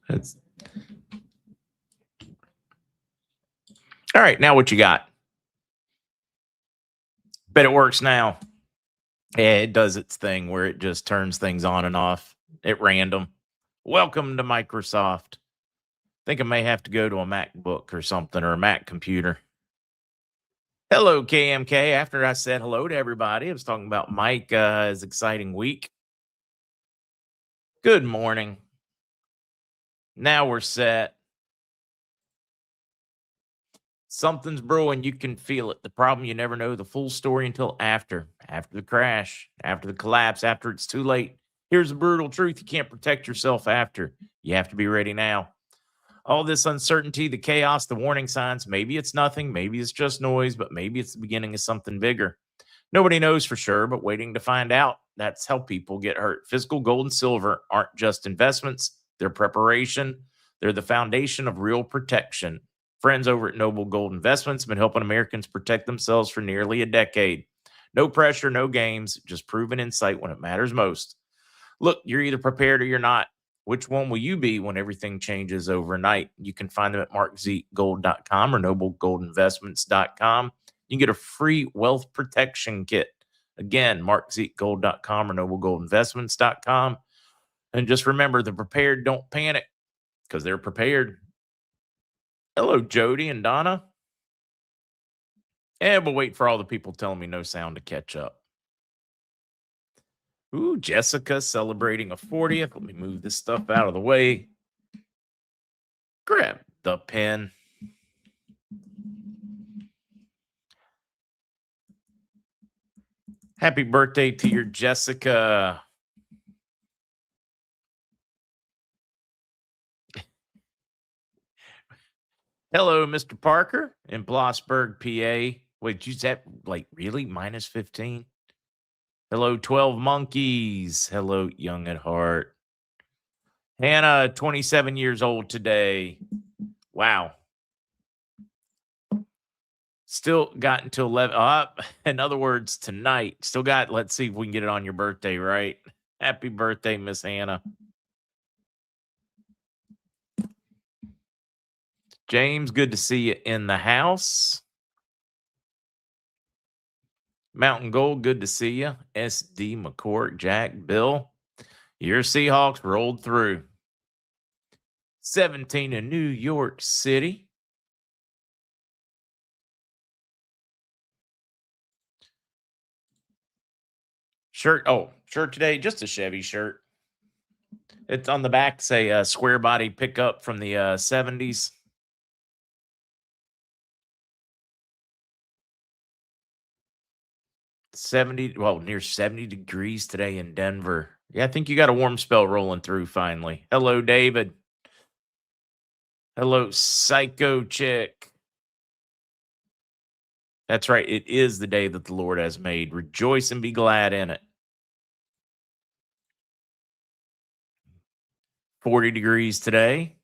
That's all right. Now what you got? Bet it works now. Yeah, it does its thing where it just turns things on and off at random. Welcome to Microsoft. Think I may have to go to a MacBook or something or a Mac computer. Hello, KMK. After I said hello to everybody, I was talking about Mike's exciting week. Good morning. Now we're set. Something's brewing. You can feel it. The problem, you never know the full story until after the crash, after the collapse, after it's too late. Here's the brutal truth. You can't protect yourself after. You have to be ready now. All this uncertainty, the chaos, the warning signs, maybe it's nothing, maybe it's just noise, but maybe it's the beginning of something bigger. Nobody knows for sure, but waiting to find out. That's how people get hurt. Physical gold and silver aren't just investments, they're preparation, they're the foundation of real protection. Friends over at Noble Gold Investments have been helping Americans protect themselves for nearly a decade. No pressure, no games, just proven insight when it matters most. Look, you're either prepared or you're not. Which one will you be when everything changes overnight? You can find them at markzgold.com or noblegoldinvestments.com. You can get a free wealth protection kit. Again, markzgold.com or noblegoldinvestments.com. And just remember, the prepared don't panic because they're prepared. Hello, Jody and Donna. And we'll wait for all the people telling me no sound to catch up. Ooh, Jessica celebrating a 40th. Let me move this stuff out of the way. Grab the pen. Happy birthday to your Jessica. Hello, Mr. Parker in Blossburg, PA. Wait, you said like really minus 15? Hello, 12 monkeys. Hello, young at heart. Hannah, 27 years old today. Wow. Still got until 11. In other words, tonight. Still got, let's see if we can get it on your birthday, right? Happy birthday, Miss Hannah. James, good to see you in the house. Mountain Gold, good to see you. SD McCourt, Jack, Bill. Your Seahawks rolled through. 17 in New York City. Shirt today, just a Chevy shirt. It's on the back, say square body pickup from the 70s. Near 70 degrees today in Denver. Yeah, I think you got a warm spell rolling through finally. Hello, David. Hello, Psycho Chick. That's right. It is the day that the Lord has made. Rejoice and be glad in it. 40 degrees today.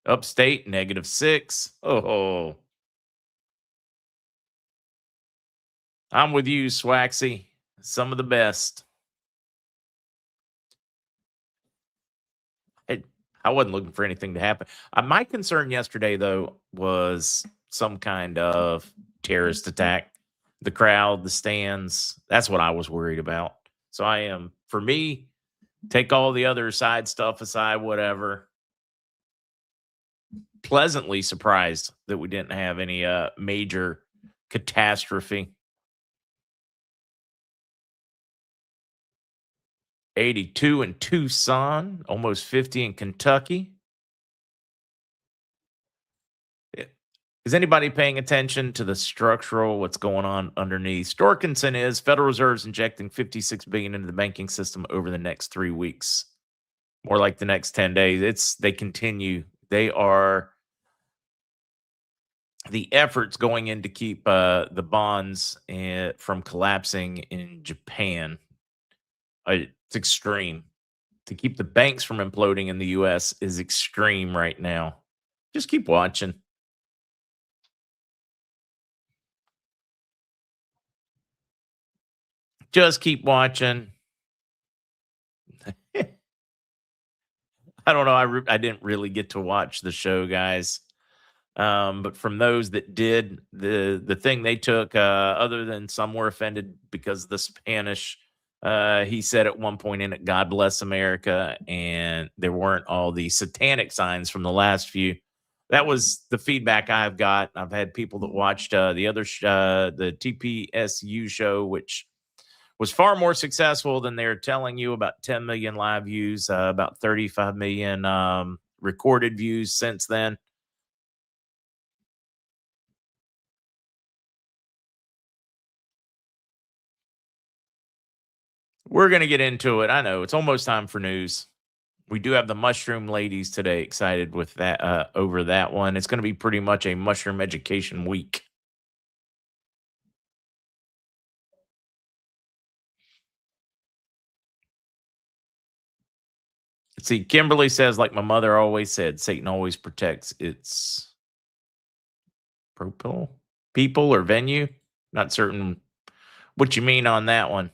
Upstate, -6. Oh, I'm with you, Swaxy. Some of the best. I wasn't looking for anything to happen. My concern yesterday, though, was some kind of terrorist attack. The crowd, the stands. That's what I was worried about. So I am, for me, take all the other side stuff aside, whatever. Pleasantly surprised that we didn't have any major catastrophe. 82 in Tucson, almost 50 in Kentucky. Is anybody paying attention to the structural, what's going on underneath? Storkinson is Federal Reserve's injecting $56 billion into the banking system over the next 3 weeks. More like the next 10 days. They continue. They are the efforts going in to keep the bonds from collapsing in Japan. It's extreme. To keep the banks from imploding in the US is extreme right now. Just keep watching. Just keep watching. I don't know. I didn't really get to watch the show, guys. But from those that did, the thing they took, other than some were offended because of the Spanish, he said at one point in it, "God bless America," and there weren't all the satanic signs from the last few. That was the feedback I've got. I've had people that watched the TPSU show, which was far more successful than they're telling you. About 10 million live views, about 35 million recorded views since then. We're going to get into it. I know it's almost time for news. We do have the mushroom ladies today. Excited with that over that one. It's going to be pretty much a mushroom education week. See, Kimberly says, like my mother always said, Satan always protects its people or venue. Not certain what you mean on that one.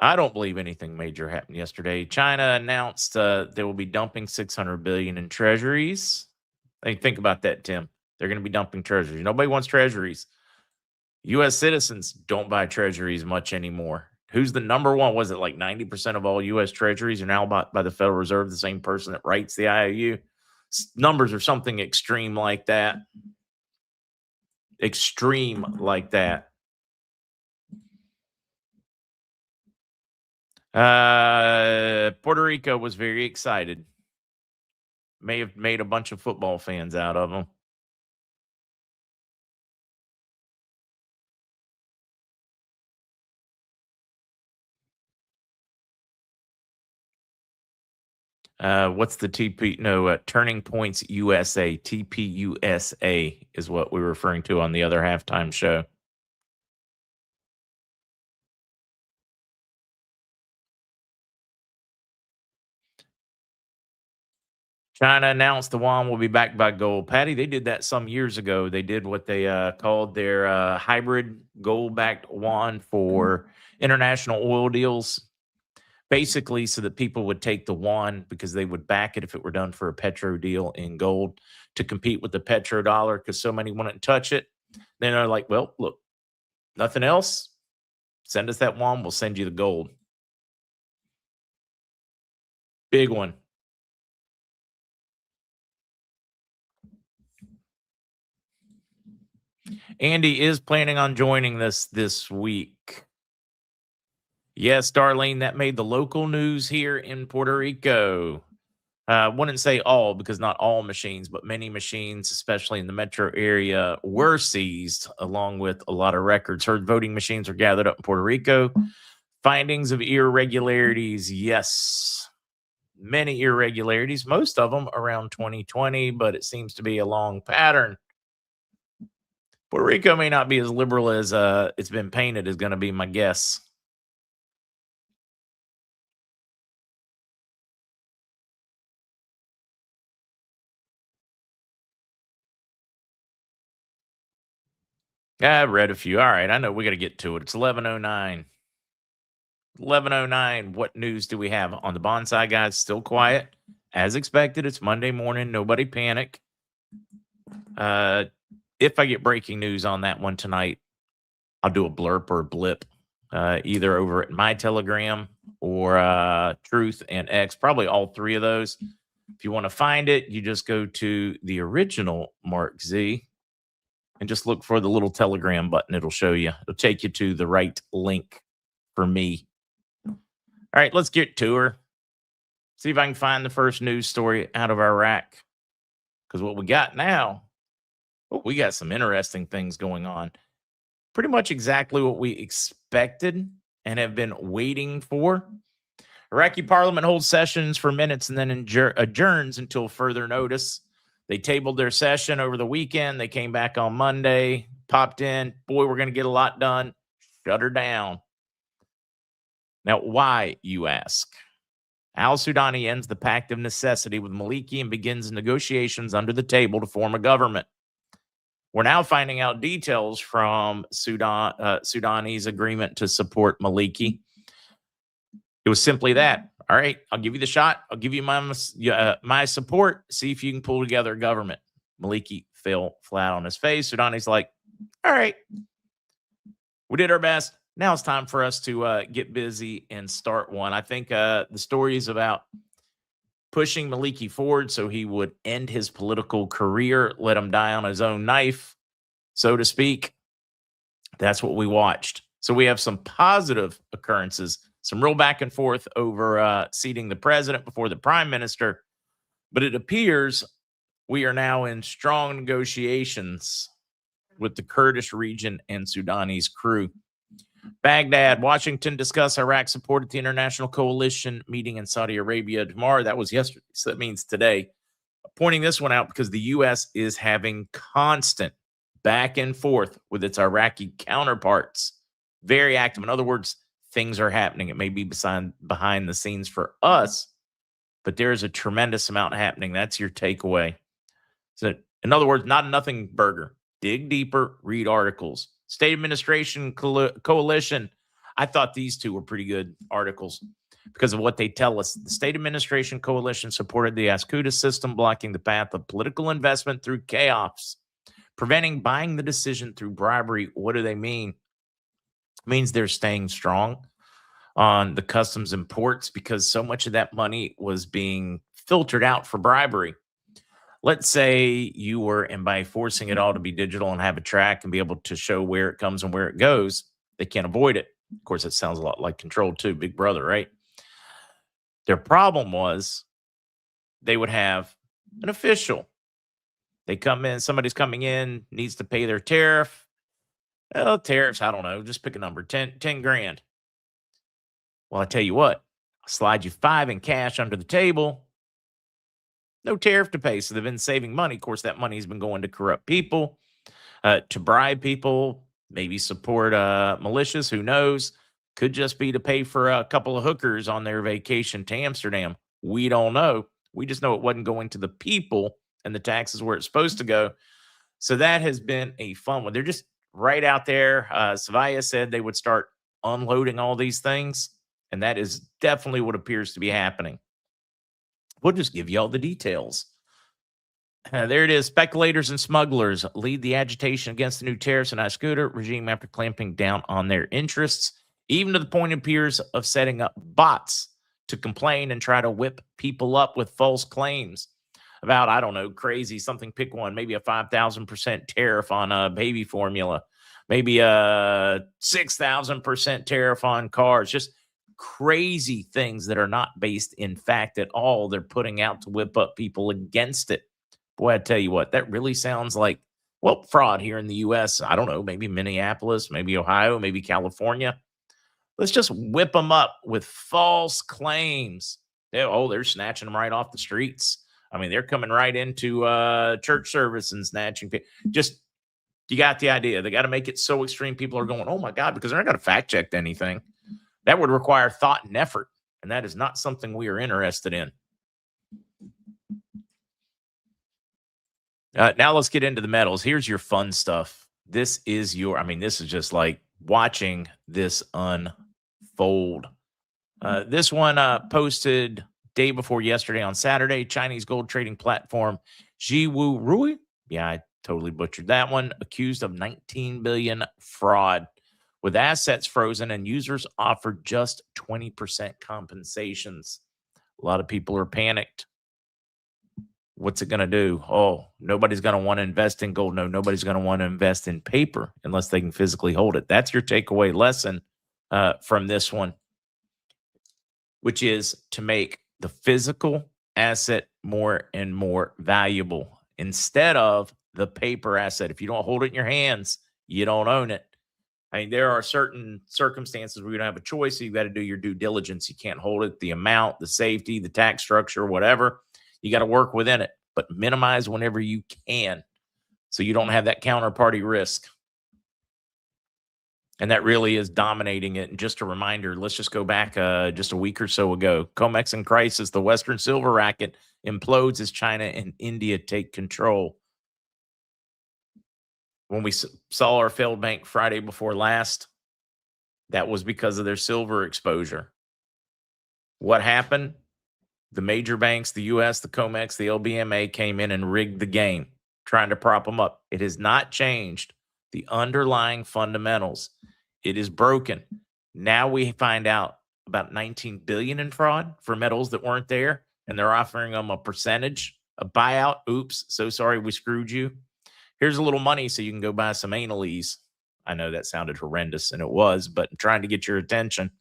I don't believe anything major happened yesterday. China announced they will be dumping 600 billion in treasuries. Hey, think about that, Tim. They're going to be dumping treasuries. Nobody wants treasuries. U.S. citizens don't buy treasuries much anymore. Who's the number one? Was it like 90% of all U.S. treasuries are now bought by the Federal Reserve, the same person that writes the IOU? Numbers are something extreme like that. Extreme like that. Puerto Rico was very excited. May have made a bunch of football fans out of them. What's the TP? No, Turning Points USA. TPUSA is what we were referring to on the other halftime show. China announced the yuan will be backed by gold. Patty, they did that some years ago. They did what they called their hybrid gold-backed yuan for international oil deals, basically so that people would take the yuan because they would back it if it were done for a petro deal in gold to compete with the petrodollar because so many wouldn't touch it. Then they're like, well, look, nothing else. Send us that yuan. We'll send you the gold. Big one. Andy is planning on joining this week. Yes, Darlene, that made the local news here in Puerto Rico. Wouldn't say all because not all machines, but many machines, especially in the metro area, were seized along with a lot of records. Heard voting machines were gathered up in Puerto Rico. Findings of irregularities, yes. Many irregularities, most of them around 2020, but it seems to be a long pattern. Puerto Rico may not be as liberal as it's been painted, is going to be my guess. I read a few. All right, I know we got to get to it. It's 11:09. 11:09. What news do we have on the bonsai guys? Still quiet, as expected. It's Monday morning. Nobody panic. If I get breaking news on that one tonight, I'll do a blurb or a blip, either over at my Telegram or Truth and X. Probably all three of those. If you want to find it, you just go to the original MarkZ and just look for the little Telegram button. It'll show you. It'll take you to the right link for me. All right, let's get to her. See if I can find the first news story out of Iraq. Because what we got now, we got some interesting things going on. Pretty much exactly what we expected and have been waiting for. Iraqi parliament holds sessions for minutes and then adjourns until further notice. They tabled their session over the weekend. They came back on Monday, popped in. Boy, we're going to get a lot done. Shut her down. Now, why, you ask? Al-Sudani ends the pact of necessity with Maliki and begins negotiations under the table to form a government. We're now finding out details from Sudani's agreement to support Maliki. It was simply that. All right, I'll give you the shot. I'll give you my support. See if you can pull together a government. Maliki fell flat on his face. Sudani's like, all right, we did our best. Now it's time for us to get busy and start one. I think the story is about pushing Maliki forward so he would end his political career, let him die on his own knife, so to speak. That's what we watched. So we have some positive occurrences, some real back and forth over seating the president before the prime minister. But it appears we are now in strong negotiations with the Kurdish region and Sudanese crew. Baghdad, Washington discuss Iraq support at the International Coalition meeting in Saudi Arabia tomorrow. That was yesterday, so that means today. Pointing this one out because the U.S. is having constant back and forth with its Iraqi counterparts. Very active. In other words, things are happening. It may be behind the scenes for us, but there is a tremendous amount happening. That's your takeaway. So, in other words, not a nothing burger. Dig deeper, read articles. State Administration Coalition. I thought these two were pretty good articles because of what they tell us. The State Administration Coalition supported the Askuta system, blocking the path of political investment through chaos, preventing buying the decision through bribery. What do they mean? It means they're staying strong on the customs imports because so much of that money was being filtered out for bribery. Let's say you were, and by forcing it all to be digital and have a track and be able to show where it comes and where it goes, they can't avoid it. Of course, it sounds a lot like Control 2, Big Brother, right? Their problem was they would have an official. They come in, somebody's coming in, needs to pay their tariff. Well, tariffs, I don't know, just pick a number, 10 grand. Well, I tell you what, I'll slide you 5 in cash under the table. No tariff to pay. So they've been saving money. Of course, that money's been going to corrupt people, to bribe people, maybe support militias. Who knows? Could just be to pay for a couple of hookers on their vacation to Amsterdam. We don't know. We just know it wasn't going to the people and the taxes where it's supposed to go. So that has been a fun one. They're just right out there. Savaya said they would start unloading all these things. And that is definitely what appears to be happening. We'll just give you all the details. There it is. Speculators and smugglers lead the agitation against the new tariffs and Askuta regime after clamping down on their interests, even to the point, it appears, of setting up bots to complain and try to whip people up with false claims about, I don't know, crazy something. Pick one, maybe a 5,000% tariff on baby formula, maybe a 6,000% tariff on cars. Just crazy things that are not based in fact at all. They're putting out to whip up people against it. Boy, I tell you what, that really sounds like, well, fraud here in the U.S. I don't know, maybe Minneapolis, maybe Ohio, maybe California. Let's just whip them up with false claims. They're snatching them right off the streets. I mean, they're coming right into church service and snatching people. Just, you got the idea. They got to make it so extreme. People are going, oh my God, because they're not going to fact check anything. That would require thought and effort, and that is not something we are interested in. Now let's get into the medals. Here's your fun stuff. This is this is just like watching this unfold. This one posted day before yesterday on Saturday. Chinese gold trading platform Jiwu Rui. Yeah, I totally butchered that one. Accused of 19 billion fraud, with assets frozen and users offered just 20% compensations. A lot of people are panicked. What's it going to do? Oh, nobody's going to want to invest in gold. No, nobody's going to want to invest in paper unless they can physically hold it. That's your takeaway lesson from this one, which is to make the physical asset more and more valuable instead of the paper asset. If you don't hold it in your hands, you don't own it. I mean, there are certain circumstances where you don't have a choice. So you've got to do your due diligence. You can't hold it, the amount, the safety, the tax structure, whatever. You got to work within it, but minimize whenever you can so you don't have that counterparty risk. And that really is dominating it. And just a reminder, let's just go back just a week or so ago. COMEX in crisis, the Western silver racket implodes as China and India take control. When we saw our failed bank Friday before last, that was because of their silver exposure. What happened? The major banks, the US, the COMEX, the LBMA came in and rigged the game, trying to prop them up. It has not changed the underlying fundamentals. It is broken. Now we find out about 19 billion in fraud for metals that weren't there, and they're offering them a percentage, a buyout. Oops, so sorry we screwed you. Here's a little money so you can go buy some analies. I know that sounded horrendous, and it was, but I'm trying to get your attention.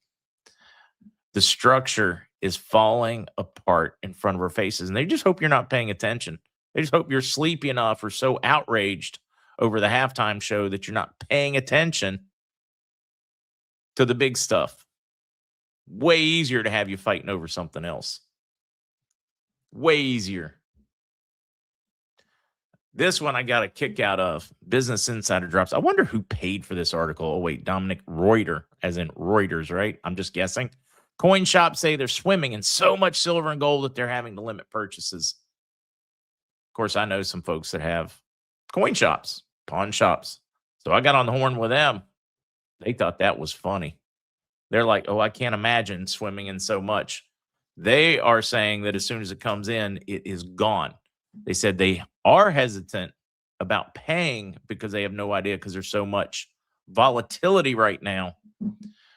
The structure is falling apart in front of our faces, and they just hope you're not paying attention. They just hope you're sleepy enough or so outraged over the halftime show that you're not paying attention to the big stuff. Way easier to have you fighting over something else. Way easier. This one I got a kick out of. Business Insider drops. I wonder who paid for this article. Oh, wait, Dominic Reuter, as in Reuters, right? I'm just guessing. Coin shops say they're swimming in so much silver and gold that they're having to limit purchases. Of course, I know some folks that have coin shops, pawn shops. So I got on the horn with them. They thought that was funny. They're like, oh, I can't imagine swimming in so much. They are saying that as soon as it comes in, it is gone. They said they are hesitant about paying because they have no idea because there's so much volatility right now.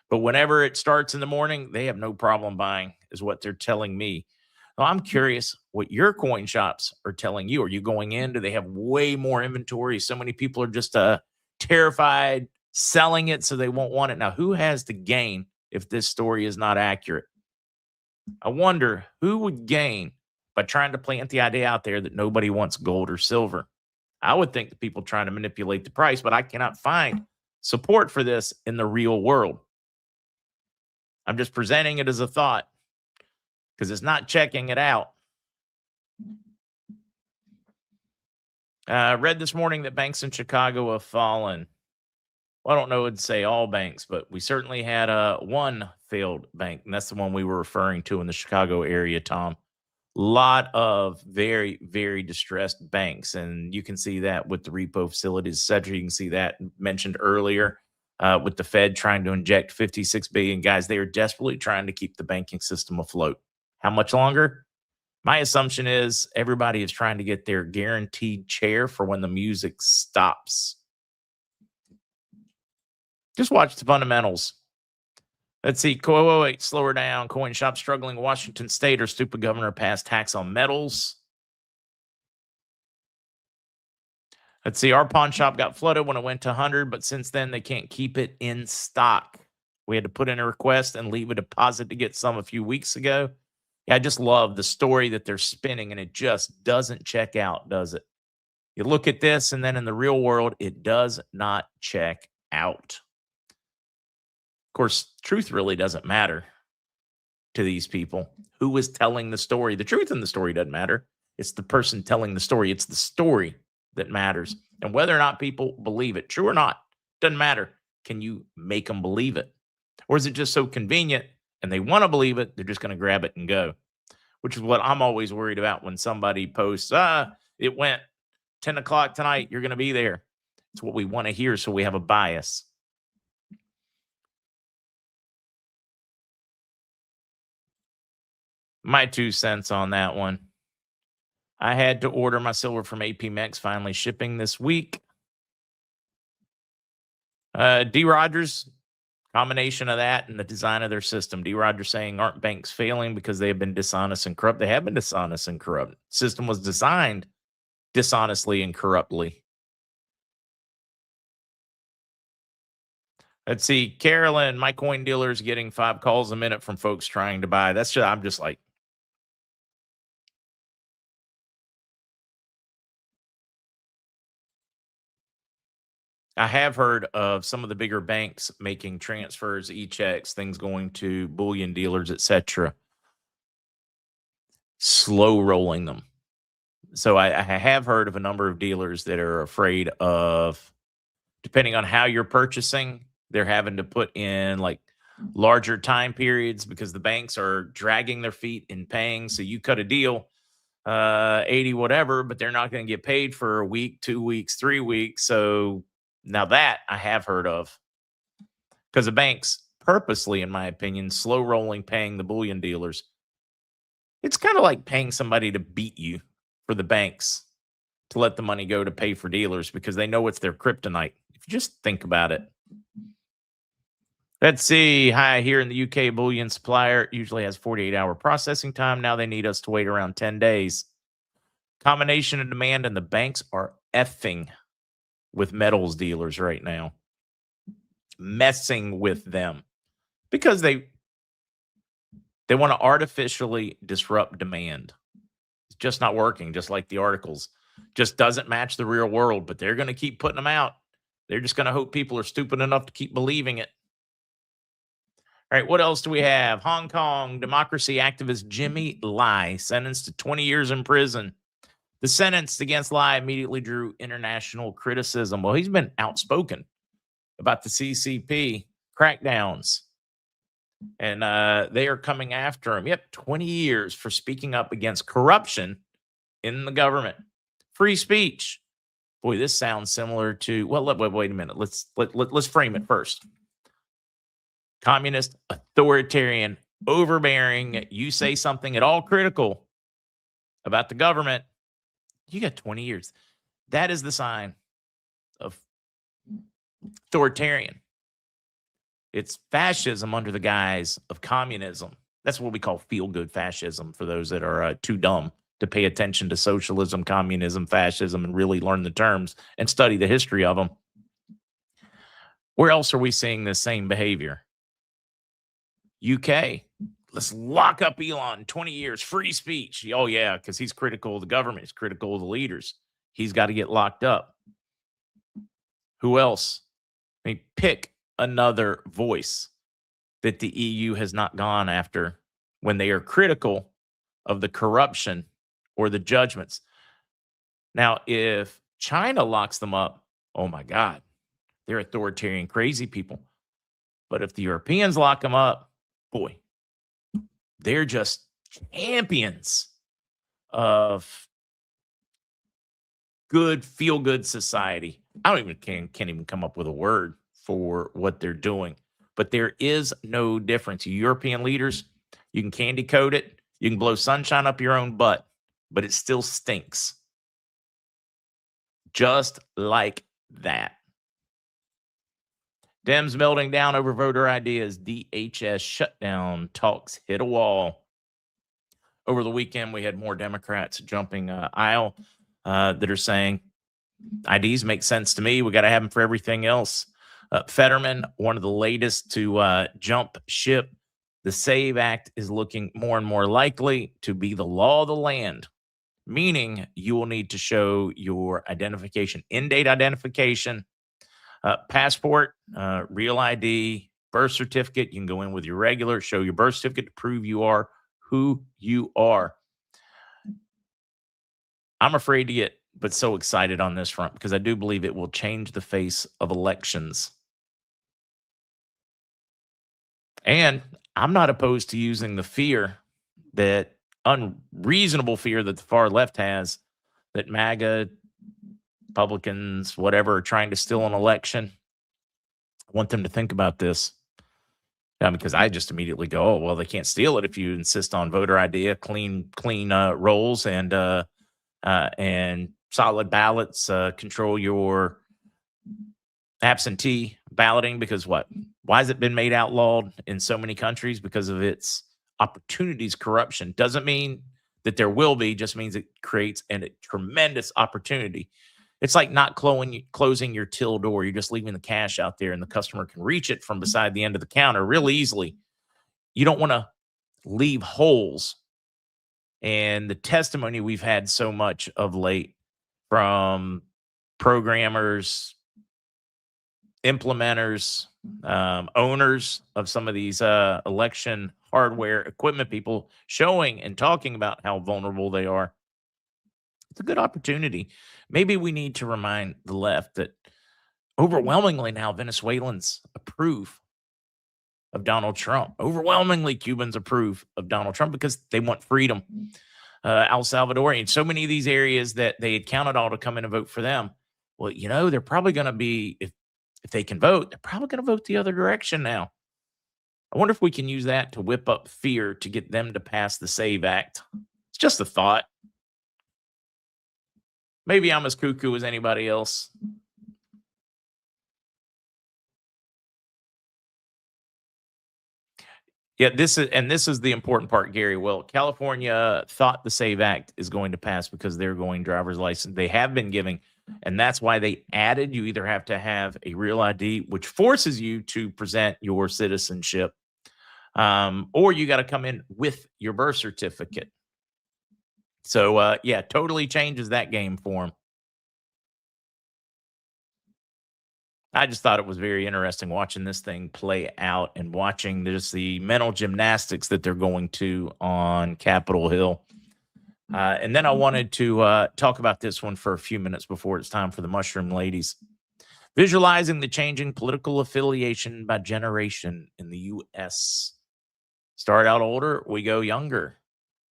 But whenever it starts in the morning, they have no problem buying, is what they're telling me. Now, I'm curious what your coin shops are telling you. Are you going in? Do they have way more inventory? So many people are just terrified, selling it so they won't want it. Now, who has to gain if this story is not accurate? I wonder who would gain by trying to plant the idea out there that nobody wants gold or silver. I would think the people trying to manipulate the price, but I cannot find support for this in the real world. I'm just presenting it as a thought because it's not checking it out. I read this morning that banks in Chicago have fallen. Well, I don't know, it'd say all banks, but we certainly had one failed bank, and that's the one we were referring to in the Chicago area, Tom. Lot of very, very distressed banks, and you can see that with the repo facilities, et cetera. You can see that mentioned earlier with the Fed trying to inject 56 billion. Guys, they are desperately trying to keep the banking system afloat. How much longer? My assumption is everybody is trying to get their guaranteed chair for when the music stops. Just watch the fundamentals. Let's see. Wait, slower down. Coin shop struggling. Washington State or stupid governor passed tax on metals. Let's see. Our pawn shop got flooded when it went to 100, but since then they can't keep it in stock. We had to put in a request and leave a deposit to get some a few weeks ago. Yeah, I just love the story that they're spinning, and it just doesn't check out, does it? You look at this, and then in the real world, it does not check out. Of course, truth really doesn't matter to these people. Who is telling the story? The truth in the story doesn't matter. It's the person telling the story. It's the story that matters. And whether or not people believe it, true or not, doesn't matter. Can you make them believe it? Or is it just so convenient and they want to believe it, they're just going to grab it and go? Which is what I'm always worried about when somebody posts, it went 10 o'clock tonight, you're going to be there. It's what we want to hear, so we have a bias. My 2 cents on that one. I had to order my silver from APMEX, finally shipping this week. D. Rogers, combination of that and the design of their system. D. Rogers saying, aren't banks failing because they have been dishonest and corrupt? They have been dishonest and corrupt. System was designed dishonestly and corruptly. Let's see. Carolyn, my coin dealer is getting 5 calls a minute from folks trying to buy. That's just, I'm just like, I have heard of some of the bigger banks making transfers, e-checks, things going to bullion dealers, etc. Slow rolling them. So I have heard of a number of dealers that are afraid of, depending on how you're purchasing, they're having to put in like larger time periods because the banks are dragging their feet in paying. So you cut a deal, 80 whatever, but they're not going to get paid for a week, 2 weeks, 3 weeks. So now that I have heard of, because the banks purposely, in my opinion, slow rolling paying the bullion dealers. It's kind of like paying somebody to beat you for the banks to let the money go to pay for dealers because they know it's their kryptonite. If you just think about it. Let's see. Hi, here in the UK, bullion supplier usually has 48-hour processing time. Now they need us to wait around 10 days. Combination of demand, and the banks are effing with metals dealers right now, messing with them because they want to artificially disrupt demand. It's just not working, just like the articles. Just doesn't match the real world, but they're going to keep putting them out. They're just going to hope people are stupid enough to keep believing it. All right, what else do we have? Hong Kong democracy activist Jimmy Lai sentenced to 20 years in prison. The sentence against Lai immediately drew international criticism. Well, he's been outspoken about the CCP crackdowns, and they are coming after him. Yep, 20 years for speaking up against corruption in the government. Free speech. Boy, this sounds similar to, well, wait a minute. Let's frame it first. Communist, authoritarian, overbearing. You say something at all critical about the government, you got 20 years. That is the sign of authoritarian. It's fascism under the guise of communism. That's what we call feel-good fascism for those that are too dumb to pay attention to socialism, communism, fascism, and really learn the terms and study the history of them. Where else are we seeing this same behavior? UK, let's lock up Elon, 20 years, free speech. Oh, yeah, because he's critical of the government. He's critical of the leaders. He's got to get locked up. Who else? I mean, pick another voice that the EU has not gone after when they are critical of the corruption or the judgments. Now, if China locks them up, oh, my God, they're authoritarian, crazy people. But if the Europeans lock them up, boy, they're just champions of good, feel-good society. I don't even can't even come up with a word for what they're doing. But there is no difference. You European leaders, you can candy coat it, you can blow sunshine up your own butt, but it still stinks. Just like that. Dems melting down over voter ideas. DHS shutdown talks hit a wall. Over the weekend, we had more Democrats jumping aisle that are saying IDs make sense to me. We got to have them for everything else. Fetterman, one of the latest to jump ship. The SAVE Act is looking more and more likely to be the law of the land, meaning you will need to show your identification, in-date identification, passport, real ID, birth certificate. You can go in with your regular, show your birth certificate to prove you are who you are. I'm afraid to get, but so excited on this front because I do believe it will change the face of elections. And I'm not opposed to using the fear, that unreasonable fear that the far left has, that MAGA, Republicans, whatever, are trying to steal an election. I want them to think about this. Because I just immediately go, oh, well, they can't steal it if you insist on voter ID, clean rolls, and solid ballots, control your absentee balloting. Because what? Why has it been made outlawed in so many countries? Because of its opportunities, corruption. Doesn't mean that there will be, just means it creates a tremendous opportunity. It's like not closing your till door. You're just leaving the cash out there and the customer can reach it from beside the end of the counter real easily. You don't want to leave holes. And the testimony we've had so much of late from programmers, implementers, owners of some of these election hardware equipment people, showing and talking about how vulnerable they are. It's a good opportunity. Maybe we need to remind the left that overwhelmingly now Venezuelans approve of Donald Trump. Overwhelmingly Cubans approve of Donald Trump because they want freedom. Al Salvadorian, so many of these areas that they had counted all to come in and vote for them. Well, they're probably going to be, if they can vote, they're probably going to vote the other direction now. I wonder if we can use that to whip up fear to get them to pass the SAVE Act. It's just a thought. Maybe I'm as cuckoo as anybody else. Yeah, this is the important part, Gary. Well, California thought the SAVE Act is going to pass because they're going driver's license. They have been giving, and that's why they added you either have to have a real ID, which forces you to present your citizenship, or you got to come in with your birth certificate. So, yeah, totally changes that game for them. I just thought it was very interesting watching this thing play out and watching just the mental gymnastics that they're going to on Capitol Hill. And then I wanted to talk about this one for a few minutes before it's time for the mushroom ladies. Visualizing the changing political affiliation by generation in the U.S. Start out older, we go younger.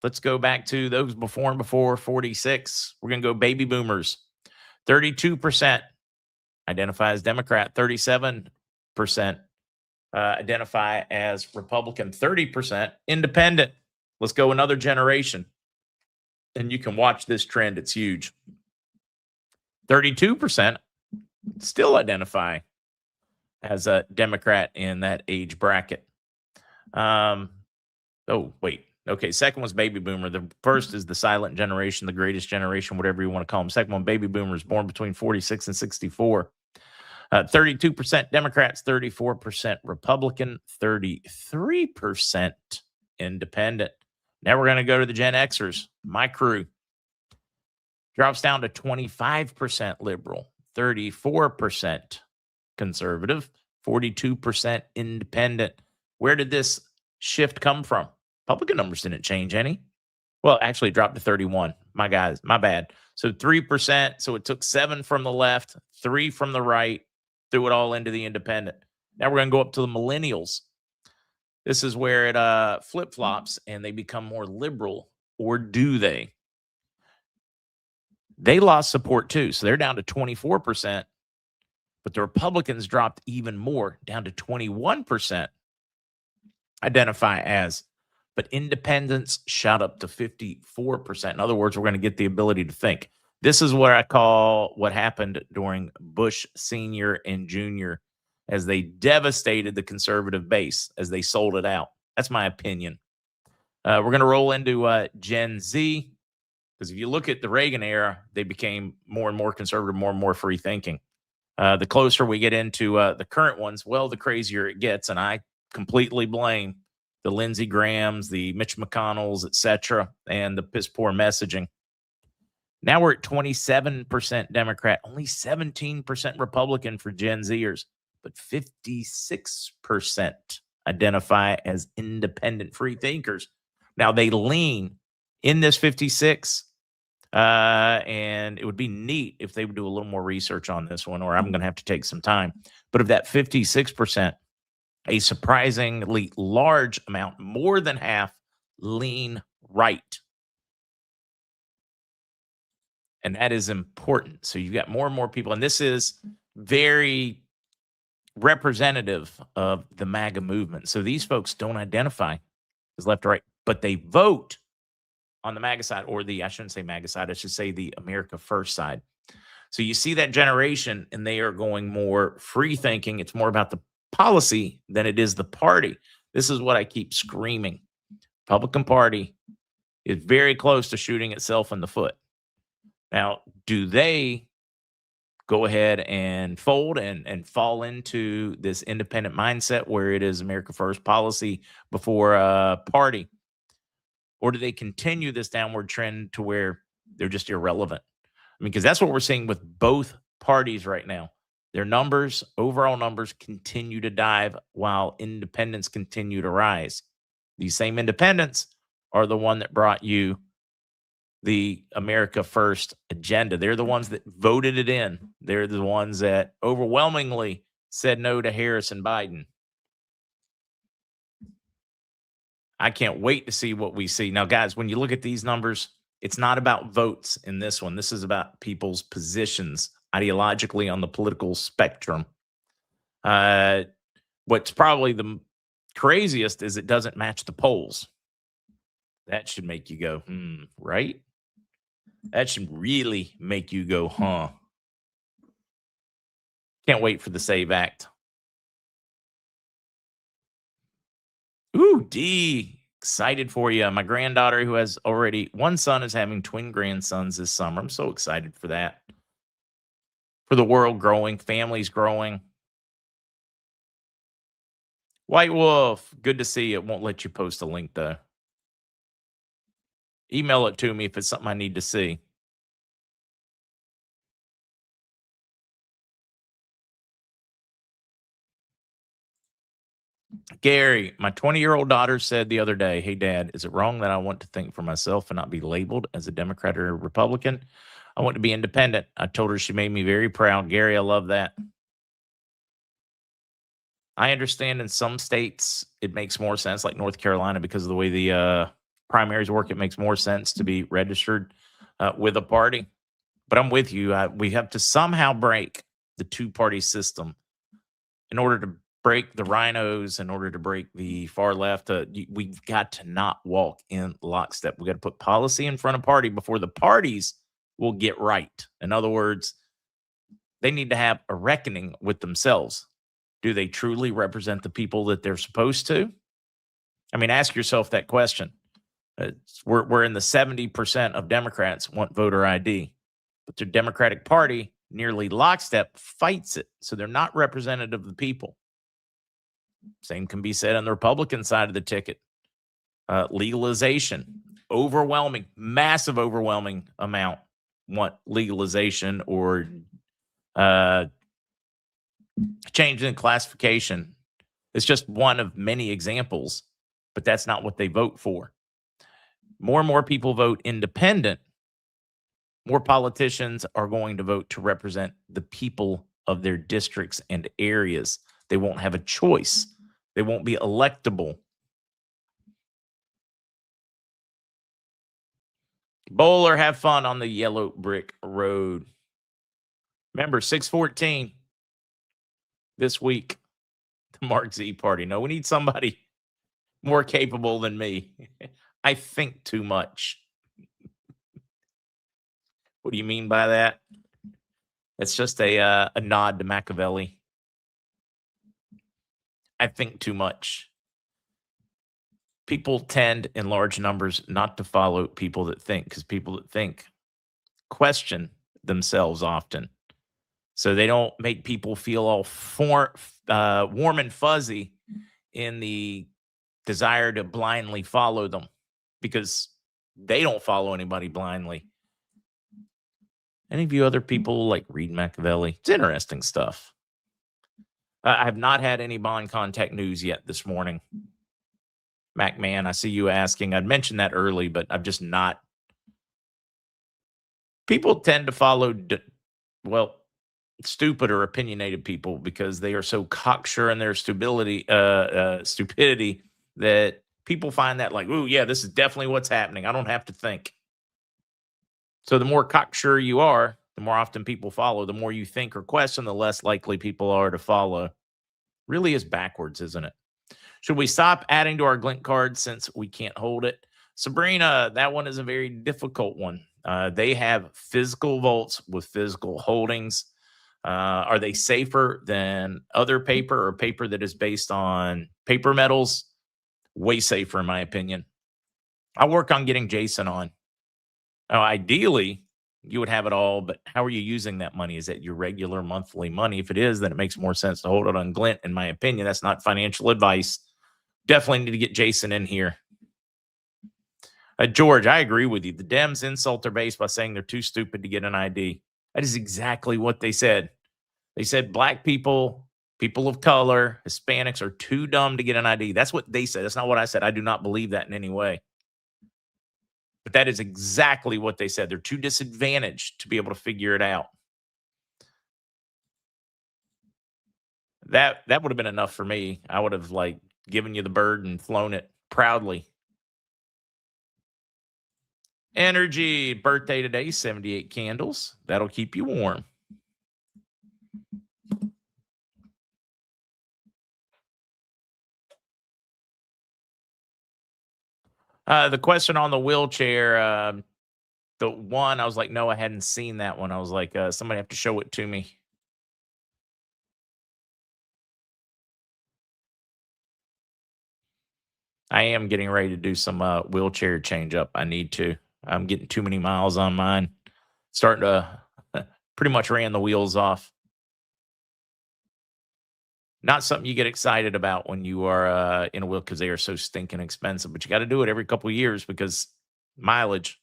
Let's go back to those before 46. We're going to go baby boomers. 32% identify as Democrat, 37% identify as Republican, 30% independent. Let's go another generation. And you can watch this trend. It's huge. 32% still identify as a Democrat in that age bracket. Oh, wait. Okay, second was baby boomer. The first is the silent generation, the greatest generation, whatever you want to call them. Second one, baby boomers, born between 46 and 64. 32% Democrats, 34% Republican, 33% independent. Now we're going to go to the Gen Xers. My crew drops down to 25% liberal, 34% conservative, 42% independent. Where did this shift come from? Republican numbers didn't change any. Well, actually, it dropped to 31. My guys, my bad. So 3%. So it took 7 from the left, 3 from the right, threw it all into the independent. Now we're going to go up to the millennials. This is where it flip-flops and they become more liberal, or do they? They lost support too, so they're down to 24%, but the Republicans dropped even more, down to 21%. Identify as, but independents shot up to 54%. In other words, we're going to get the ability to think. This is what I call what happened during Bush Sr. and Jr. as they devastated the conservative base, as they sold it out. That's my opinion. We're going to roll into Gen Z, because if you look at the Reagan era, they became more and more conservative, more and more free thinking. The closer we get into the current ones, well, the crazier it gets. And I completely blame the Lindsey Grahams, the Mitch McConnells, etc., and the piss poor messaging. Now we're at 27% Democrat, only 17% Republican for Gen Zers, but 56% identify as independent free thinkers. Now they lean in this 56, and it would be neat if they would do a little more research on this one, or I'm going to have to take some time. But of that 56%, a surprisingly large amount, more than half, lean right. And that is important. So you've got more and more people, and this is very representative of the MAGA movement. So these folks don't identify as left or right, but they vote on the MAGA side, or I shouldn't say MAGA side, I should say the America First side. So you see that generation, and they are going more free thinking. It's more about the policy than it is the party. This is what I keep screaming. Republican Party is very close to shooting itself in the foot. Now, do they go ahead and fold and fall into this independent mindset where it is America First policy before party? Or do they continue this downward trend to where they're just irrelevant? I mean, because that's what we're seeing with both parties right now. Their numbers, overall numbers, continue to dive while independents continue to rise. These same independents are the one that brought you the America First agenda. They're the ones that voted it in. They're the ones that overwhelmingly said no to Harris and Biden. I can't wait to see what we see. Now, guys, when you look at these numbers, it's not about votes in this one. This is about people's positions ideologically on the political spectrum. What's probably the Craziest is it doesn't match the polls. That should make you go, right? That should really make you go, huh? Can't wait for the SAVE Act. Ooh, D. Excited for you. My granddaughter, who has already one son, is having twin grandsons this summer. I'm so excited for that. For the world growing, families growing. White Wolf, good to see you. It won't let you post a link, though. Email it to me if it's something I need to see. Gary, my 20-year-old daughter said the other day, "Hey, Dad, is it wrong that I want to think for myself and not be labeled as a Democrat or a Republican? I want to be independent." I told her she made me very proud. Gary, I love that. I understand in some states it makes more sense, like North Carolina, because of the way the primaries work. It makes more sense to be registered with a party. But I'm with you. We have to somehow break the two-party system in order to break the rhinos, in order to break the far left. We've got to not walk in lockstep. We got to put policy in front of party before the parties will get right. In other words, they need to have a reckoning with themselves. Do they truly represent the people that they're supposed to? I mean, ask yourself that question. We're in the 70% of Democrats want voter ID, but the Democratic Party, nearly lockstep, fights it. So they're not representative of the people. Same can be said on the Republican side of the ticket. Legalization, overwhelming, massive, overwhelming amount want legalization or change in classification. It's just one of many examples, but that's not what they vote for. More and more people vote independent. More politicians are going to vote to represent the people of their districts and areas. They won't have a choice. They won't be electable. Bowler, have fun on the yellow brick road. Remember, 614 this week, the MarkZ party. No, we need somebody more capable than me. I think too much. What do you mean by that? It's just a nod to Machiavelli. I think too much. People tend in large numbers not to follow people that think, because people that think question themselves often. So they don't make people feel all warm and fuzzy in the desire to blindly follow them, because they don't follow anybody blindly. Any of you other people like read Machiavelli? It's interesting stuff. I have not had any bond contact news yet this morning. MacMan, I see you asking. I'd mentioned that early, but I've just not. People tend to follow, stupid or opinionated people because they are so cocksure in their stupidity that people find that like, "Ooh, yeah, this is definitely what's happening. I don't have to think." So the more cocksure you are, the more often people follow. The more you think or question, the less likely people are to follow. Really is backwards, isn't it? Should we stop adding to our Glint card since we can't hold it? Sabrina, that one is a very difficult one. They have physical vaults with physical holdings. Are they safer than other paper or paper that is based on paper metals? Way safer, in my opinion. I'll work on getting Jason on. Ideally, you would have it all, but how are you using that money? Is that your regular monthly money? If it is, then it makes more sense to hold it on Glint, in my opinion. That's not financial advice. Definitely need to get Jason in here. George, I agree with you. The Dems insult their base by saying they're too stupid to get an ID. That is exactly what they said. They said black people, people of color, Hispanics are too dumb to get an ID. That's what they said. That's not what I said. I do not believe that in any way. But that is exactly what they said. They're too disadvantaged to be able to figure it out. That would have been enough for me. I would have given you the bird and flown it proudly. Energy, birthday today, 78 candles. That'll keep you warm. The question on the wheelchair, the one I was like, no, I hadn't seen that one. I was like, somebody have to show it to me. I am getting ready to do some wheelchair change up. I need to. I'm getting too many miles on mine. Starting to pretty much ran the wheels off. Not something you get excited about when you are in a wheel because they are so stinking expensive. But you got to do it every couple of years because mileage.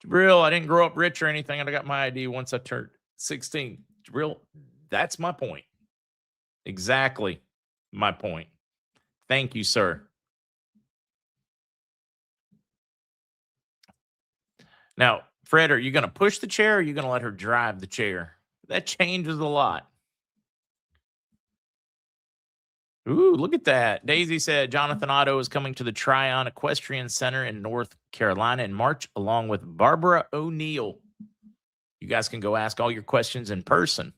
Real, I didn't grow up rich or anything, and I got my ID once I turned 16. Real, that's my point. Exactly my point. Thank you, sir. Now, Fred, are you going to push the chair or are you going to let her drive the chair? That changes a lot. Ooh, look at that. Daisy said Jonathan Otto is coming to the Tryon Equestrian Center in North Carolina in March, along with Barbara O'Neill. You guys can go ask all your questions in person.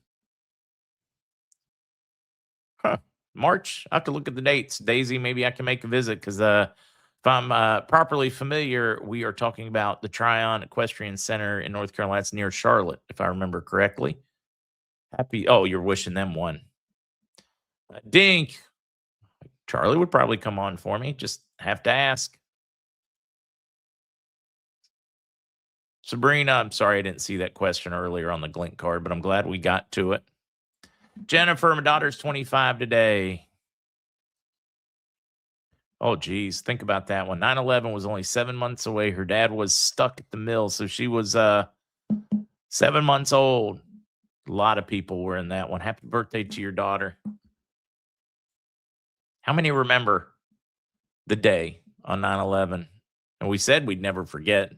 Huh. March. I have to look at the dates. Daisy, maybe I can make a visit because if I'm properly familiar, we are talking about the Tryon Equestrian Center in North Carolina. It's near Charlotte, if I remember correctly. Happy. Oh, you're wishing them one. Dink. Charlie would probably come on for me. Just have to ask. Sabrina, I'm sorry I didn't see that question earlier on the Glint card, but I'm glad we got to it. Jennifer, my daughter's 25 today. Oh, geez. Think about that one. 9/11 was only 7 months away. Her dad was stuck at the mill, so she was 7 months old. A lot of people were in that one. Happy birthday to your daughter. How many remember the day on 9/11? And we said we'd never forget.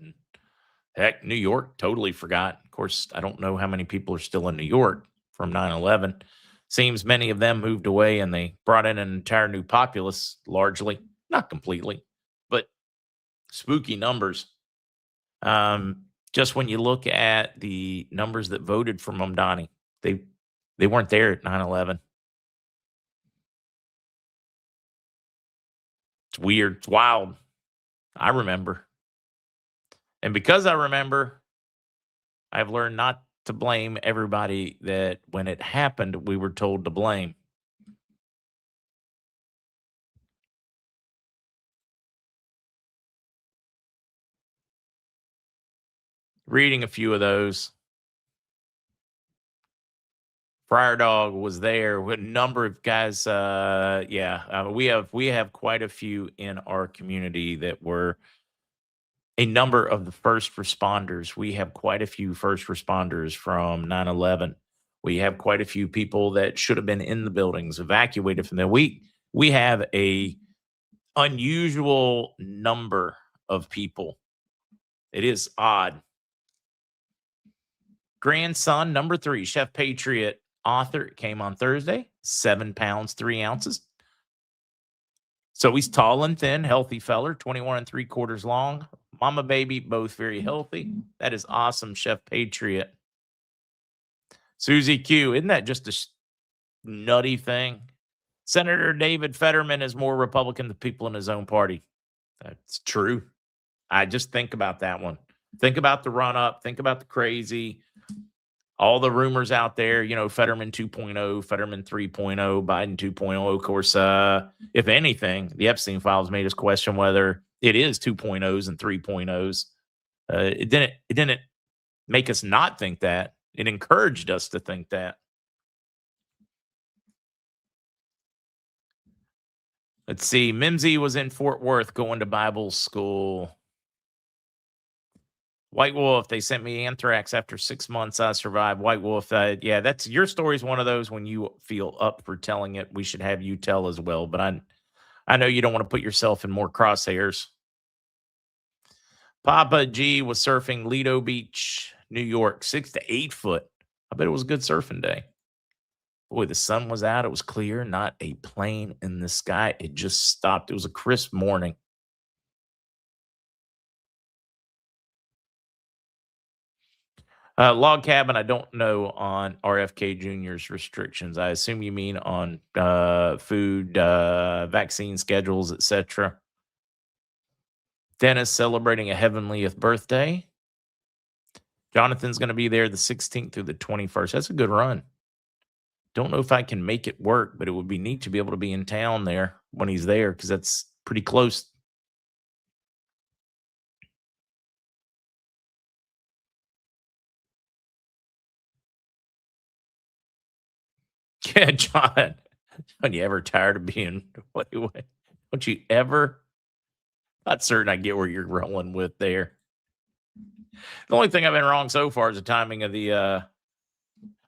Heck, New York totally forgot. Of course, I don't know how many people are still in New York from 9/11. Seems many of them moved away and they brought in an entire new populace, largely, not completely, but spooky numbers. Just when you look at the numbers that voted for Mamdani, they weren't there at 9/11. It's weird. It's wild. I remember. And because I remember, I've learned not to blame everybody that when it happened, we were told to blame. Reading a few of those. Friar Dog was there with a number of guys. We have quite a few in our community that were a number of the first responders. We have quite a few first responders from 9/11. We have quite a few people that should have been in the buildings evacuated from there. We have a unusual number of people. It is odd. Grandson number 3, Chef Patriot author, came on Thursday, 7 pounds, 3 ounces. So he's tall and thin, healthy feller, 21 3/4 long. Mama baby, both very healthy. That is awesome, Chef Patriot. Susie Q, isn't that just a nutty thing? Senator David Fetterman is more Republican than people in his own party. That's true. I just think about that one. Think about the run up. Think about the crazy. All the rumors out there, Fetterman 2.0, Fetterman 3.0, Biden 2.0. Of course, if anything, the Epstein files made us question whether it is 2.0s and 3.0s. It didn't make us not think that. It encouraged us to think that. Let's see. Mimsy was in Fort Worth going to Bible school. White Wolf, they sent me anthrax after 6 months. I survived. White Wolf, that's your story is one of those when you feel up for telling it, we should have you tell as well. But I know you don't want to put yourself in more crosshairs. Papa G was surfing Lido Beach, New York, 6 to 8 foot. I bet it was a good surfing day. Boy, the sun was out. It was clear, not a plane in the sky. It just stopped. It was a crisp morning. Log cabin, I don't know on RFK Jr.'s restrictions. I assume you mean on food, vaccine schedules, etc. Dennis celebrating a 70th birthday. Jonathan's going to be there the 16th through the 21st. That's a good run. Don't know if I can make it work, but it would be neat to be able to be in town there when he's there because that's pretty close. Yeah, John. Are you ever tired of being? Don't you ever? Not certain I get where you're rolling with there. The only thing I've been wrong so far is the timing of the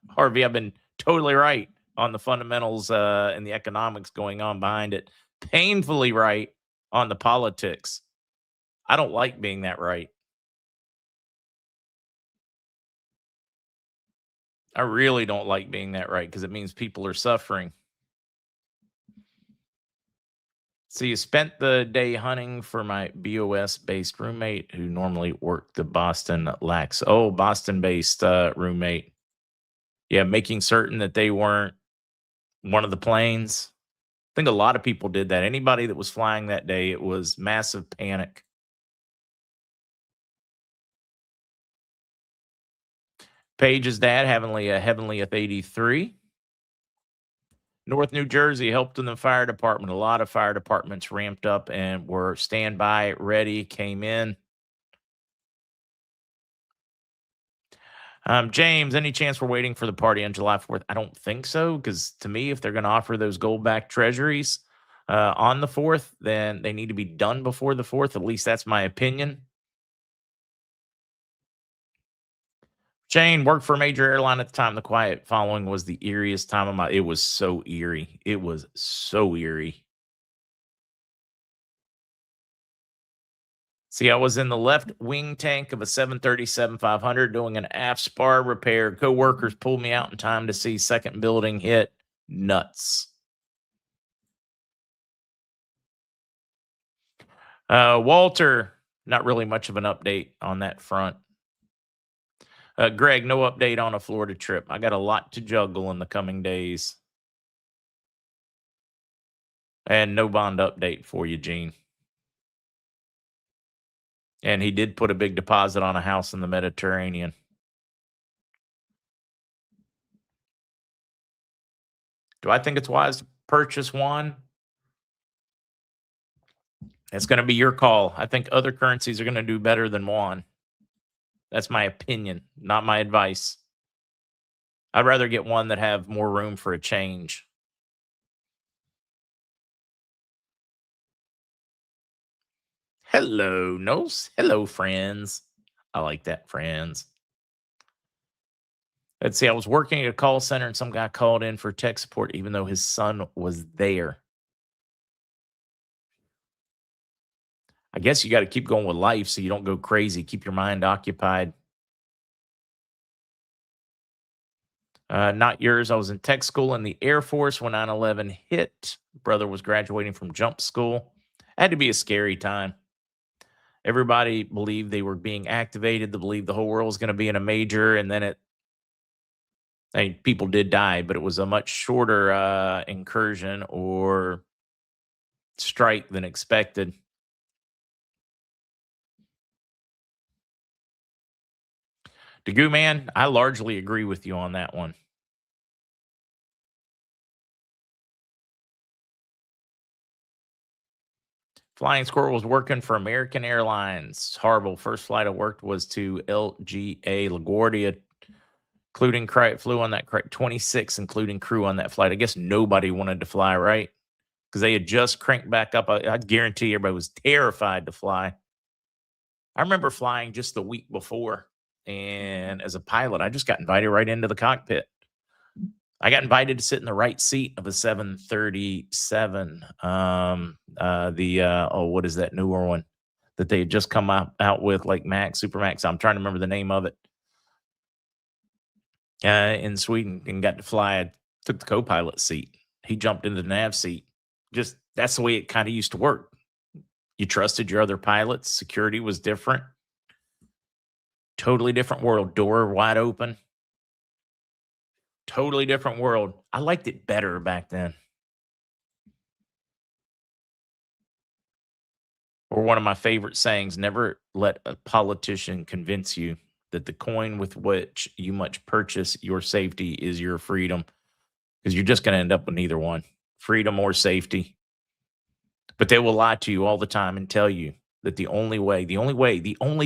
Harvey. I've been totally right on the fundamentals and the economics going on behind it. Painfully right on the politics. I don't like being that right. I really don't like being that right because it means people are suffering. So you spent the day hunting for my BOS-based roommate who normally worked the Boston Lax. Oh, Boston-based roommate. Yeah, making certain that they weren't one of the planes. I think a lot of people did that. Anybody that was flying that day, it was massive panic. Paige's dad having a Heavenly at 83. North New Jersey helped in the fire department. A lot of fire departments ramped up and were standby, ready, came in. James, any chance we're waiting for the party on July 4th? I don't think so, because to me, if they're going to offer those gold-backed treasuries on the 4th, then they need to be done before the 4th. At least that's my opinion. Jane worked for a major airline at the time. The quiet following was the eeriest time of my. It was so eerie. It was so eerie. See, I was in the left wing tank of a 737-500 doing an aft spar repair. Co-workers pulled me out in time to see second building hit. Nuts. Walter, not really much of an update on that front. Greg, no update on a Florida trip. I got a lot to juggle in the coming days. And no bond update for you, Gene. And he did put a big deposit on a house in the Mediterranean. Do I think it's wise to purchase one? It's going to be your call. I think other currencies are going to do better than won. That's my opinion, not my advice. I'd rather get one that have more room for a change. Hello, Nose. Hello, friends. I like that, friends. Let's see. I was working at a call center and some guy called in for tech support, even though his son was there. I guess you got to keep going with life so you don't go crazy. Keep your mind occupied. Not yours. I was in tech school in the Air Force when 9/11 hit. Brother was graduating from jump school. Had to be a scary time. Everybody believed they were being activated. They believed the whole world was going to be in a major, and then people did die, but it was a much shorter incursion or strike than expected. Dagoo man, I largely agree with you on that one. Flying Squirrel was working for American Airlines. Horrible. First flight I worked was to LGA LaGuardia, including flew on that 26, including crew on that flight. I guess nobody wanted to fly, right? Because they had just cranked back up. I guarantee everybody was terrified to fly. I remember flying just the week before, and as a pilot, I just got invited right into the cockpit. I got invited to sit in the right seat of a 737. What is that newer one that they had just come out with, like Max, Super Max? I'm trying to remember the name of it. In Sweden, and got to fly. I took the co-pilot seat. He jumped into the nav seat. Just that's the way it kind of used to work. You trusted your other pilots. Security was different. Totally different world. Door wide open. Totally different world. I liked it better back then. Or one of my favorite sayings, never let a politician convince you that the coin with which you must purchase your safety is your freedom, because you're just going to end up with neither one, freedom or safety. But they will lie to you all the time and tell you that the only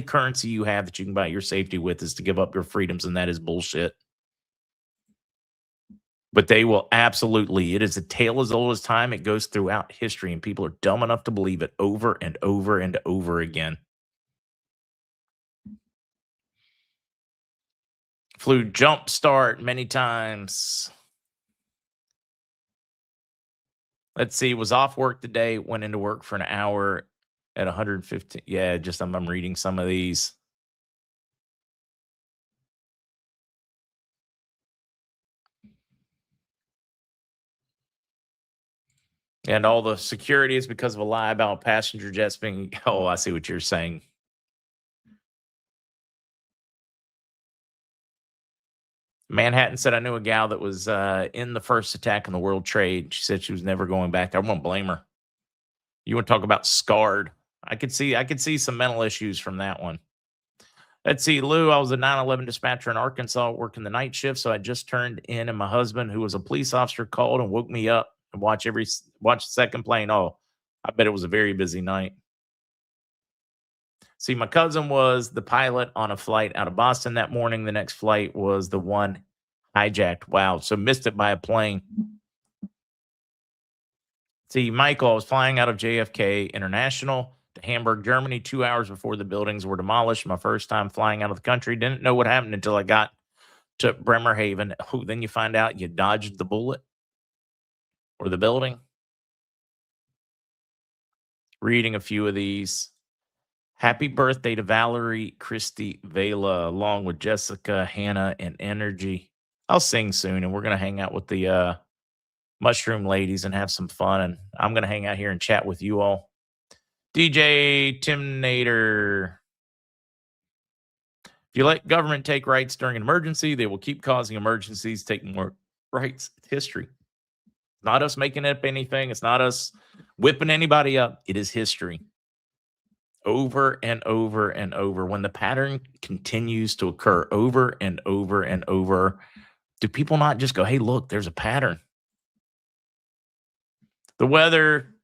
currency you have that you can buy your safety with is to give up your freedoms, and that is bullshit. But they will absolutely, it is a tale as old as time. It goes throughout history, and people are dumb enough to believe it over and over and over again. Flew jump start many times. Let's see, was off work today, went into work for an hour at 115. Yeah, just I'm reading some of these. And all the security is because of a lie about passenger jets being. Oh, I see what you're saying. Manhattan said, I knew a gal that was in the first attack on the World Trade. She said she was never going back. I won't blame her. You want to talk about scarred? I could see some mental issues from that one. Let's see, Lou. I was a 9/11 dispatcher in Arkansas working the night shift, so I just turned in, and my husband, who was a police officer, called and woke me up and watch the second plane. Oh, I bet it was a very busy night. See, my cousin was the pilot on a flight out of Boston that morning. The next flight was the one hijacked. Wow, so missed it by a plane. See, Michael, I was flying out of JFK International to Hamburg, Germany, 2 hours before the buildings were demolished. My first time flying out of the country. Didn't know what happened until I got to Bremerhaven. Oh, then you find out you dodged the bullet or the building. Reading a few of these. Happy birthday to Valerie Christy Vela, along with Jessica, Hannah, and Energy. I'll sing soon, and we're going to hang out with the Mushroom Ladies and have some fun. And I'm going to hang out here and chat with you all. DJ Timnator. If you let government take rights during an emergency, they will keep causing emergencies, taking more rights. It's history. It's not us making up anything. It's not us whipping anybody up. It is history. Over and over and over. When the pattern continues to occur over and over and over, do people not just go, hey, look, there's a pattern? The weather,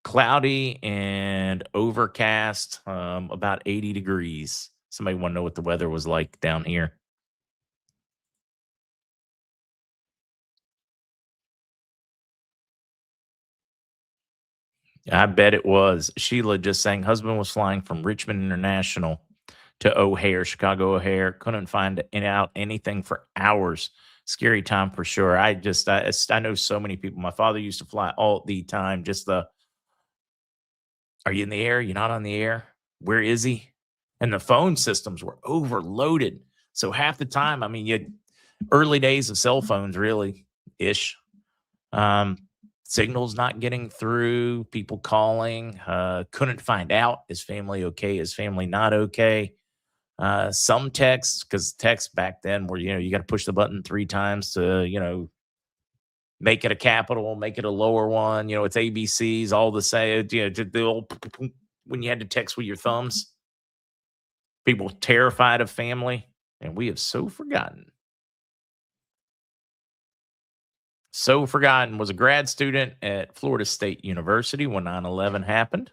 cloudy and overcast, about 80 degrees. Somebody want to know what the weather was like down here? I bet it was. Sheila just saying husband was flying from Richmond International to O'Hare, Chicago O'Hare. Couldn't find out anything for hours. Scary time for sure. I know so many people. My father used to fly all the time. Just the, are you in the air? You're not on the air. Where is he? And the phone systems were overloaded. So half the time, I mean, you early days of cell phones, really ish. Um, Signals not getting through, people calling, couldn't find out, is family okay, is family not okay. Some texts, because texts back then were, you got to push the button 3 times to, make it a capital, make it a lower one. It's ABCs, all the same. The old when you had to text with your thumbs. People terrified of family, and we have so forgotten. So forgotten. Was a grad student at Florida State University when 9/11 happened.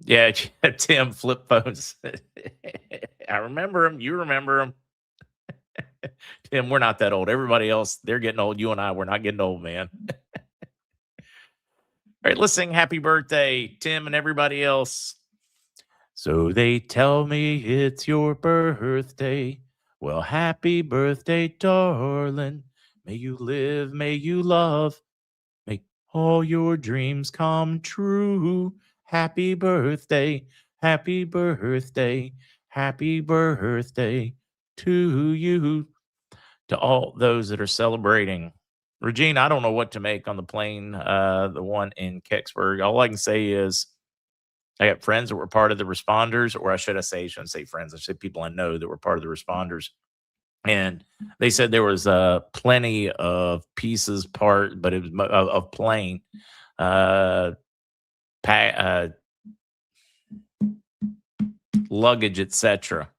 Yeah, Tim, flip phones. I remember him. You remember him. Tim, we're not that old. Everybody else, they're getting old. You and I, we're not getting old, man. All right, let's sing happy birthday, Tim, and everybody else. So they tell me it's your birthday. Well, happy birthday, darling. May you live, may you love, make all your dreams come true. Happy birthday, happy birthday, happy birthday to you. To all those that are celebrating. Regina, I don't know what to make on the plane, the one in Kecksburg. All I can say is I got friends that were part of the responders, or I shouldn't say friends. I should say people I know that were part of the responders. And they said there was plenty of pieces, but it was of plane, luggage, etc.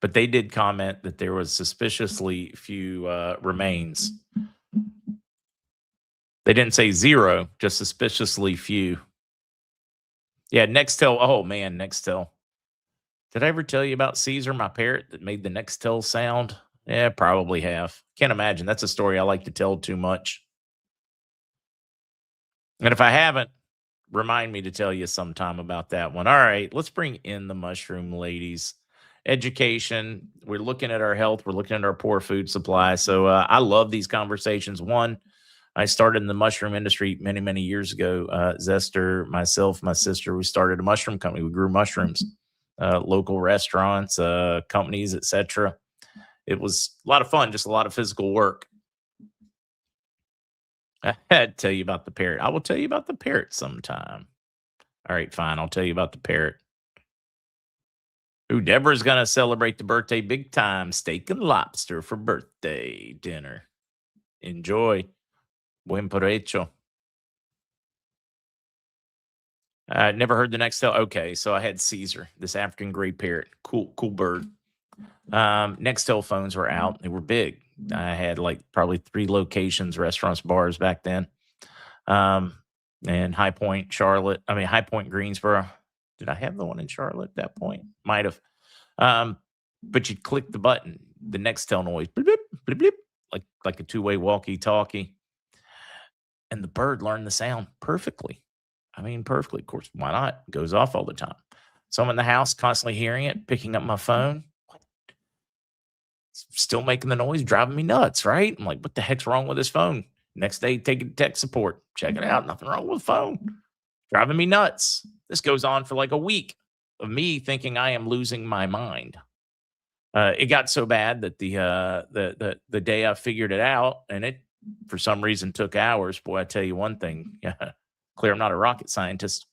But they did comment that there was suspiciously few remains. They didn't say zero, just suspiciously few. Yeah, Nextel. Oh man, Nextel. Did I ever tell you about Caesar, my parrot that made the Nextel sound? Yeah, probably have. Can't imagine. That's a story I like to tell too much. And if I haven't, remind me to tell you sometime about that one. All right, let's bring in the mushroom ladies. Education. We're looking at our health. We're looking at our poor food supply. So I love these conversations. One, I started in the mushroom industry many, many years ago. Zester, myself, my sister, we started a mushroom company. We grew mushrooms, local restaurants, companies, etc. It was a lot of fun, just a lot of physical work. I had to tell you about the parrot. I will tell you about the parrot sometime. All right, fine. I'll tell you about the parrot. Ooh, Deborah's going to celebrate the birthday big time. Steak and lobster for birthday dinner. Enjoy. Buen provecho. Never heard the Nextel. Okay, so I had Caesar, this African gray parrot. Cool bird. Nextel phones were out. They were big. I had like probably 3 locations, restaurants, bars back then. And High Point, Greensboro. Did I have the one in Charlotte at that point? Might have. But you'd click the button, the Nextel noise, blip, blip, blip, blip, like a 2-way walkie-talkie. And the bird learned the sound perfectly. Perfectly. Of course, why not? It goes off all the time. So I'm in the house, constantly hearing it, picking up my phone. Still making the noise, driving me nuts, right? I'm like, what the heck's wrong with this phone? Next day, take it to tech support. Check it out. Nothing wrong with the phone. Driving me nuts. This goes on for like a week of me thinking I am losing my mind. It got so bad that the day I figured it out, and it for some reason took hours. Boy, I tell you one thing. Yeah, clear, I'm not a rocket scientist,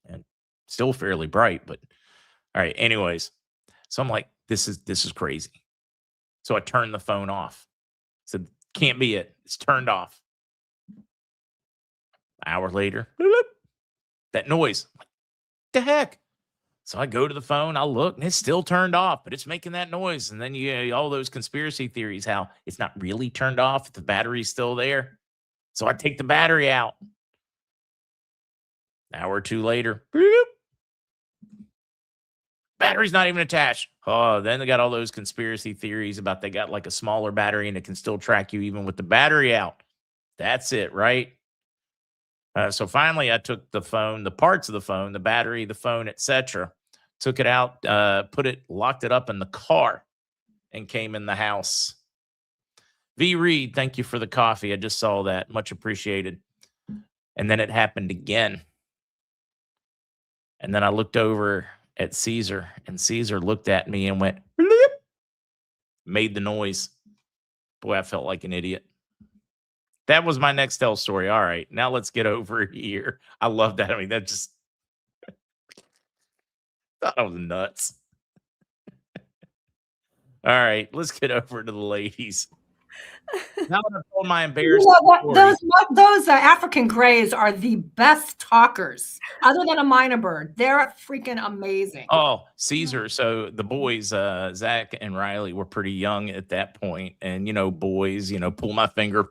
and still fairly bright. But all right. Anyways, so I'm like, this is crazy. So I turned the phone off. Said, can't be it. It's turned off. An hour later, bloop, that noise. What the heck? So I go to the phone, I look, and it's still turned off, but it's making that noise. And then you all those conspiracy theories, how it's not really turned off, the battery's still there. So I take the battery out. An hour or two later, bloop, battery's not even attached. Oh, then they got all those conspiracy theories about they got like a smaller battery and it can still track you even with the battery out. That's it, right? So finally, I took the phone, the parts of the phone, the battery, the phone, etc. Took it out, locked it up in the car, and came in the house. V. Reed, thank you for the coffee. I just saw that. Much appreciated. And then it happened again. And then I looked over at Caesar, and Caesar looked at me and went, bloop, made the noise. Boy, I felt like an idiot. That was my Nextel story. All right, now let's get over here. I love that. That just thought I was nuts. All right, let's get over to the ladies. Now that I've told my embarrassing story. Those African grays are the best talkers, other than a minor bird. They're freaking amazing. Oh, Caesar. So the boys, Zach and Riley, were pretty young at that point, and boys, pull my finger,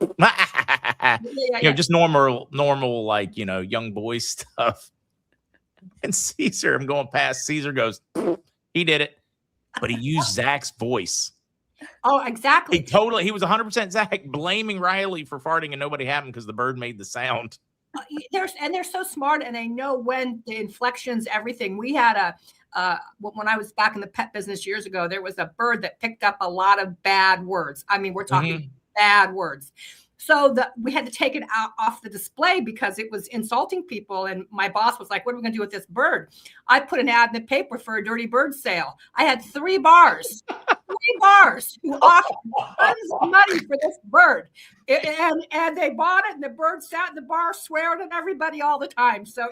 just normal, like young boy stuff. And Caesar, I'm going past. Caesar goes, he did it, but he used Zach's voice. Oh, exactly. He was 100% Zach blaming Riley for farting and nobody happened because the bird made the sound. They're so smart, and they know when the inflections, everything. We had when I was back in the pet business years ago, there was a bird that picked up a lot of bad words. We're talking bad words. So we had to take it off the display because it was insulting people. And my boss was like, what are we going to do with this bird? I put an ad in the paper for a dirty bird sale. I had 3 bars. 3 bars who offered tons of money for this bird. And they bought it, and the bird sat in the bar swearing at everybody all the time. So,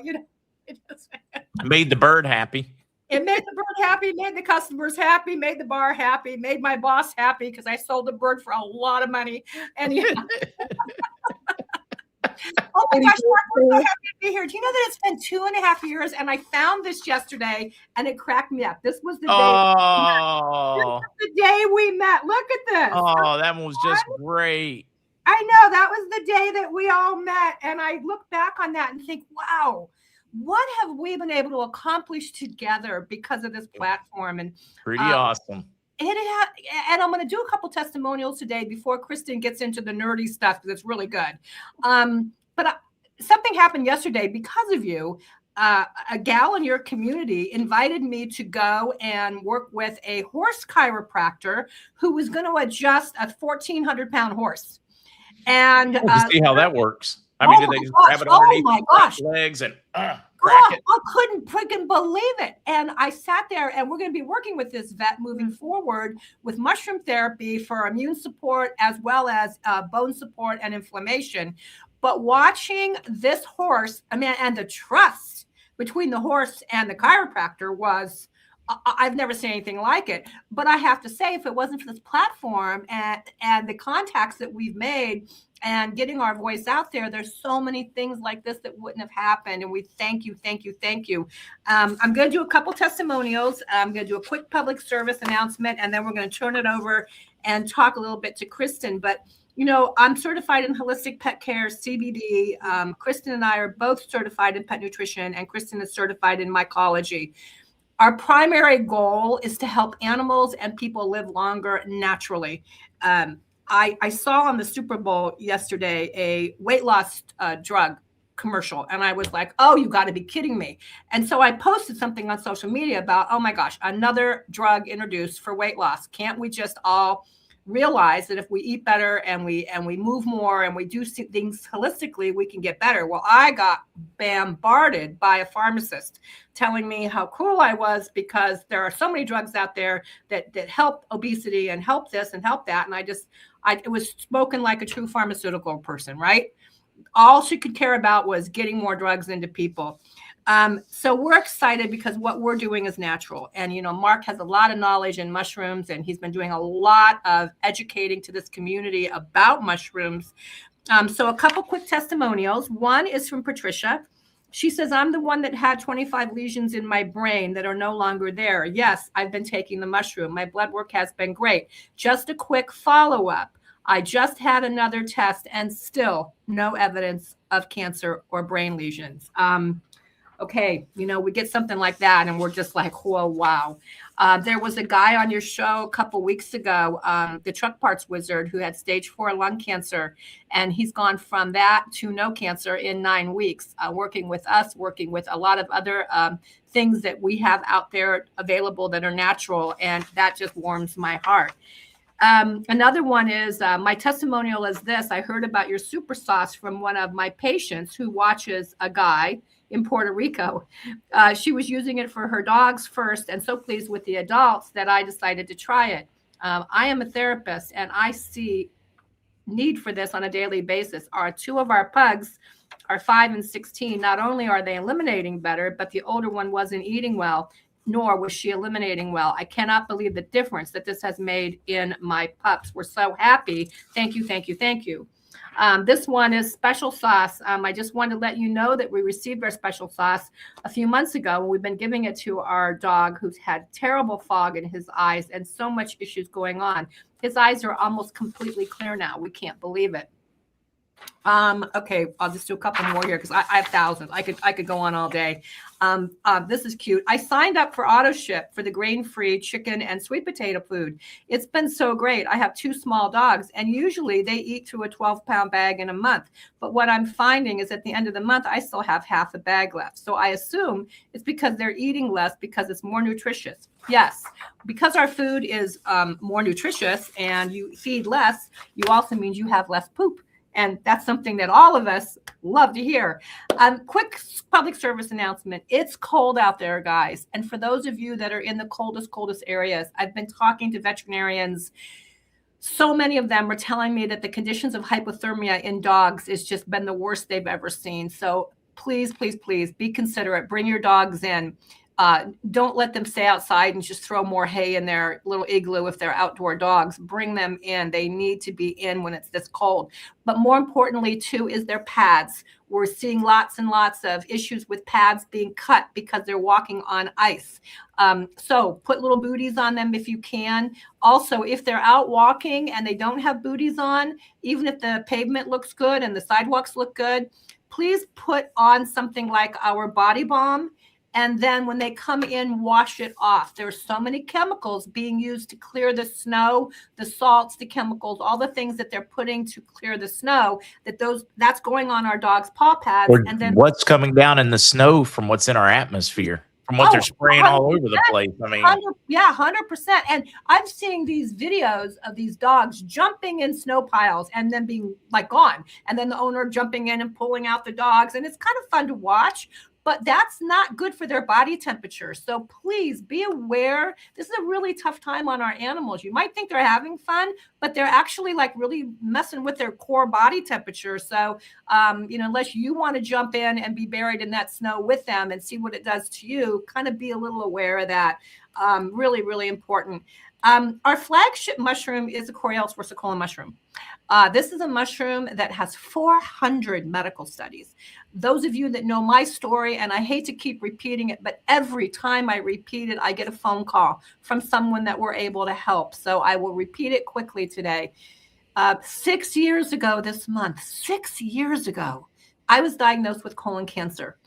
Made the bird happy. It made the bird happy, made the customers happy, made the bar happy, made my boss happy because I sold the bird for a lot of money. And yeah. Oh my gosh, Mark, we're so happy to be here. Do you know that it's been 2.5 years and I found this yesterday and it cracked me up. This was the day we met. Look at this. Oh, that one was just great. I know, that was the day that we all met. And I look back on that and think, wow, what have we been able to accomplish together because of this platform? And pretty awesome. And I'm going to do a couple testimonials today before Kristen gets into the nerdy stuff because it's really good. But something happened yesterday because of you. A gal in your community invited me to go and work with a horse chiropractor who was going to adjust a 1,400-pound horse. And to see how that works. I mean, did they just grab it underneath legs and crack it? I couldn't freaking believe it. And I sat there, and we're going to be working with this vet moving forward with mushroom therapy for immune support as well as bone support and inflammation. But watching this horse, I mean, and the trust between the horse and the chiropractor was, I've never seen anything like it. But I have to say, if it wasn't for this platform and the contacts that we've made and getting our voice out there, there's so many things like this that wouldn't have happened. And we thank you, thank you, thank you. I'm going to do a couple testimonials. I'm going to do a quick public service announcement, and then we're going to turn it over and talk a little bit to Kristen. But, you know, I'm certified in holistic pet care, CBD. Kristen and I are both certified in pet nutrition, and Kristen is certified in mycology. Our primary goal is to help animals and people live longer naturally. I saw on the Super Bowl yesterday a weight loss drug commercial, and I was like, oh, you got to be kidding me. And so I posted something on social media about, oh my gosh, another drug introduced for weight loss. Can't we just all realize that if we eat better and we move more and we do things holistically, we can get better? Well, I got bombarded by a pharmacist telling me how cool I was because there are so many drugs out there that help obesity and help this and help that. And it was spoken like a true pharmaceutical person, right? All she could care about was getting more drugs into people. So we're excited because what we're doing is natural. And, you know, Mark has a lot of knowledge in mushrooms, and he's been doing a lot of educating to this community about mushrooms. So a couple quick testimonials. One is from Patricia. She says, I'm the one that had 25 lesions in my brain that are no longer there. Yes, I've been taking the mushroom. My blood work has been great. Just a quick follow-up. I just had another test and still no evidence of cancer or brain lesions. Okay, you know, we get something like that and we're just like, whoa, wow. There was a guy on your show a couple weeks ago, the truck parts wizard, who had stage 4 lung cancer, and he's gone from that to no cancer in 9 weeks, working with us, working with a lot of other things that we have out there available that are natural, and that just warms my heart. Another one is my testimonial is this. I heard about your super sauce from one of my patients who watches a guy in Puerto Rico. She was using it for her dogs first and so pleased with the adults that I decided to try it. I am a therapist and I see need for this on a daily basis. Our 2 of our pugs are 5 and 16. Not only are they eliminating better, but the older one wasn't eating well, nor was she eliminating well. I cannot believe the difference that this has made in my pups. We're so happy. Thank you, thank you, thank you. This one is special sauce. I just wanted to let you know that we received our special sauce a few months ago. We've been giving it to our dog who's had terrible fog in his eyes and so much issues going on. His eyes are almost completely clear now. We can't believe it. Okay, I'll just do a couple more here because I have thousands. I could go on all day. This is cute. I signed up for auto ship for the grain-free chicken and sweet potato food. It's been so great. I have 2 small dogs, and usually they eat through a 12-pound bag in a month. But what I'm finding is at the end of the month, I still have half a bag left. So I assume it's because they're eating less because it's more nutritious. Yes, because our food is more nutritious and you feed less, you also means you have less poop. And that's something that all of us love to hear. Quick public service announcement. It's cold out there, guys. And for those of you that are in the coldest areas, I've been talking to veterinarians. So many of them are telling me that the conditions of hypothermia in dogs has just been the worst they've ever seen. So please, please, please be considerate. Bring your dogs in. Don't let them stay outside and just throw more hay in their little igloo if they're outdoor dogs. Bring them in. They need to be in when it's this cold. But more importantly, too, is their pads. We're seeing lots and lots of issues with pads being cut because they're walking on ice. So put little booties on them if you can. Also, if they're out walking and they don't have booties on, even if the pavement looks good and the sidewalks look good, please put on something like our body balm. And then when they come in, wash it off. There's so many chemicals being used to clear the snow, the salts, the chemicals, all the things that they're putting to clear the snow, that's going on our dogs' paw pads. Or and then what's coming down in the snow from what's in our atmosphere, from what they're spraying all over the place. I mean, 100%. And I'm seeing these videos of these dogs jumping in snow piles and then being like gone. And then the owner jumping in and pulling out the dogs. And it's kind of fun to watch. But that's not good for their body temperature. So please be aware. This is a really tough time on our animals. You might think they're having fun, but they're actually like really messing with their core body temperature. So, unless you want to jump in and be buried in that snow with them and see what it does to you, kind of be a little aware of that. Really, really important. Our flagship mushroom is the Corialis versicolor mushroom. This is a mushroom that has 400 medical studies. Those of you that know my story, and I hate to keep repeating it, but every time I repeat it, I get a phone call from someone that we're able to help. So I will repeat it quickly today. 6 years ago this month, 6 years ago, I was diagnosed with colon cancer.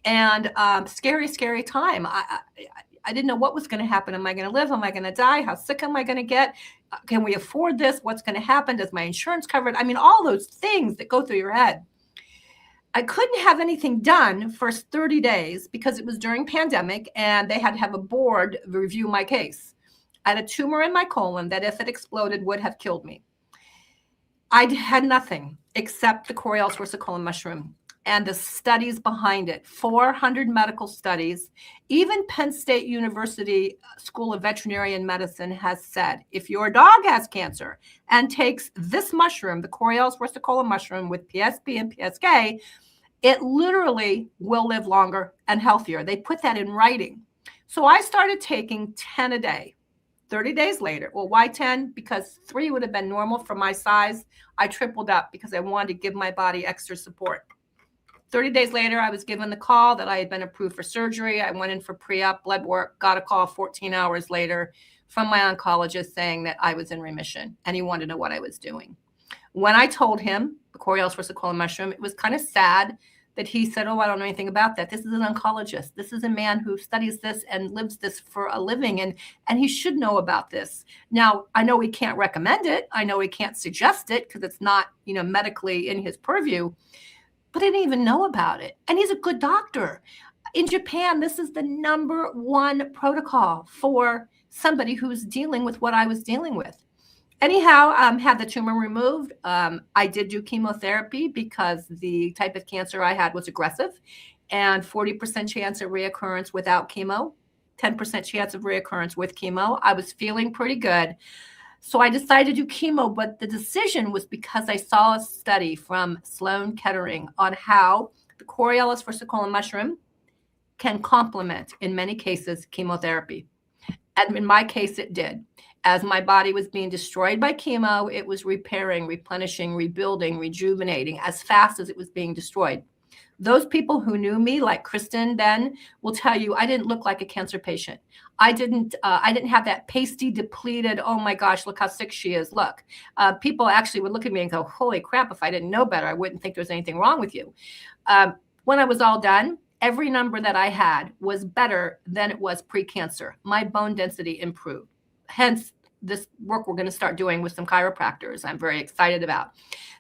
And scary, scary time. I didn't know what was going to happen. Am I going to live? Am I going to die? How sick am I going to get? Can we afford this? What's going to happen? Does my insurance cover it? I mean, all those things that go through your head. I couldn't have anything done for 30 days because it was during pandemic and they had to have a board review my case. I had a tumor in my colon that if it exploded would have killed me. I had nothing except the Corialis versicolor mushroom and the studies behind it, 400 medical studies. Even Penn State University School of Veterinary Medicine has said, if your dog has cancer and takes this mushroom, the Corialis versicolor mushroom with PSP and PSK, it literally will live longer and healthier. They put that in writing. So I started taking 10 a day. 30 days later. Well, why 10? Because 3 would have been normal for my size. I tripled up because I wanted to give my body extra support. 30 days later, I was given the call that I had been approved for surgery. I went in for pre-op blood work, got a call 14 hours later from my oncologist saying that I was in remission and he wanted to know what I was doing. When I told him the Corialis versicolor mushroom, it was kind of sad that he said, oh, I don't know anything about that. This is an oncologist. This is a man who studies this and lives this for a living, and he should know about this. Now, I know he can't recommend it. I know he can't suggest it because it's not, medically in his purview, but I didn't even know about it. And he's a good doctor. In Japan, this is the #1 protocol for somebody who's dealing with what I was dealing with. Anyhow, had the tumor removed. I did do chemotherapy because the type of cancer I had was aggressive, and 40% chance of reoccurrence without chemo, 10% chance of reoccurrence with chemo. I was feeling pretty good. So I decided to do chemo, but the decision was because I saw a study from Sloan Kettering on how the Corialis versicolor mushroom can complement, in many cases, chemotherapy. And in my case, it did. As my body was being destroyed by chemo, it was repairing, replenishing, rebuilding, rejuvenating as fast as it was being destroyed. Those people who knew me, like Kristen then, will tell you I didn't look like a cancer patient. I didn't have that pasty, depleted, oh my gosh, look how sick she is, look. People actually would look at me and go, holy crap, if I didn't know better, I wouldn't think there's anything wrong with you. When I was all done, every number that I had was better than it was pre-cancer. My bone density improved. Hence, this work we're going to start doing with some chiropractors I'm very excited about.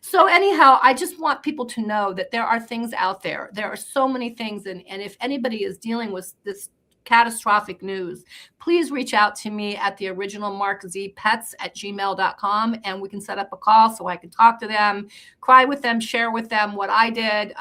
So anyhow, I just want people to know that there are things out there. There are so many things. And if anybody is dealing with this catastrophic news, please reach out to me at the original MarkZPets@gmail.com, and we can set up a call so I can talk to them, cry with them, share with them what I did.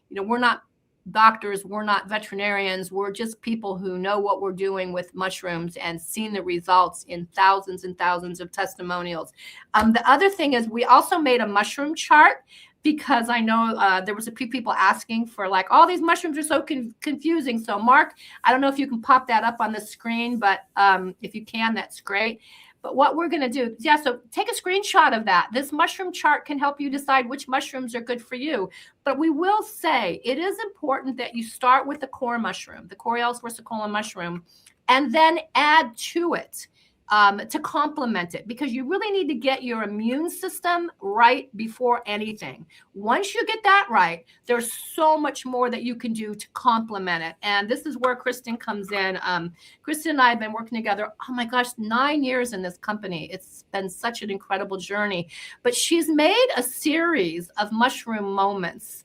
We're not doctors, we're not veterinarians, we're just people who know what we're doing with mushrooms and seen the results in thousands and thousands of testimonials. The other thing is we also made a mushroom chart because I know there was a few people asking for like, all these mushrooms are so confusing. So Mark, I don't know if you can pop that up on the screen, but if you can, that's great. But what we're going to do, yeah, so take a screenshot of that. This mushroom chart can help you decide which mushrooms are good for you. But we will say it is important that you start with the core mushroom, the Coriolus versicolor mushroom, and then add to it to complement it, because you really need to get your immune system right before anything. Once you get that right, there's so much more that you can do to complement it. And this is where Kristen comes in. Kristen and I have been working together, oh my gosh, 9 years in this company. It's been such an incredible journey. But she's made a series of mushroom moments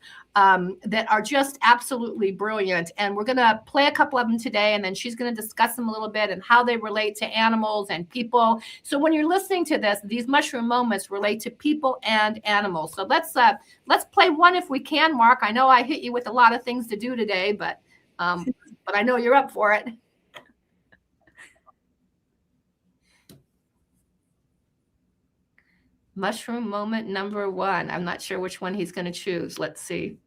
that are just absolutely brilliant. And we're going to play a couple of them today, and then she's going to discuss them a little bit and how they relate to animals and people. So when you're listening to this, these mushroom moments relate to people and animals. So let's play one if we can, Mark. I know I hit you with a lot of things to do today, but I know you're up for it. Mushroom moment number 1. I'm not sure which one he's going to choose. Let's see.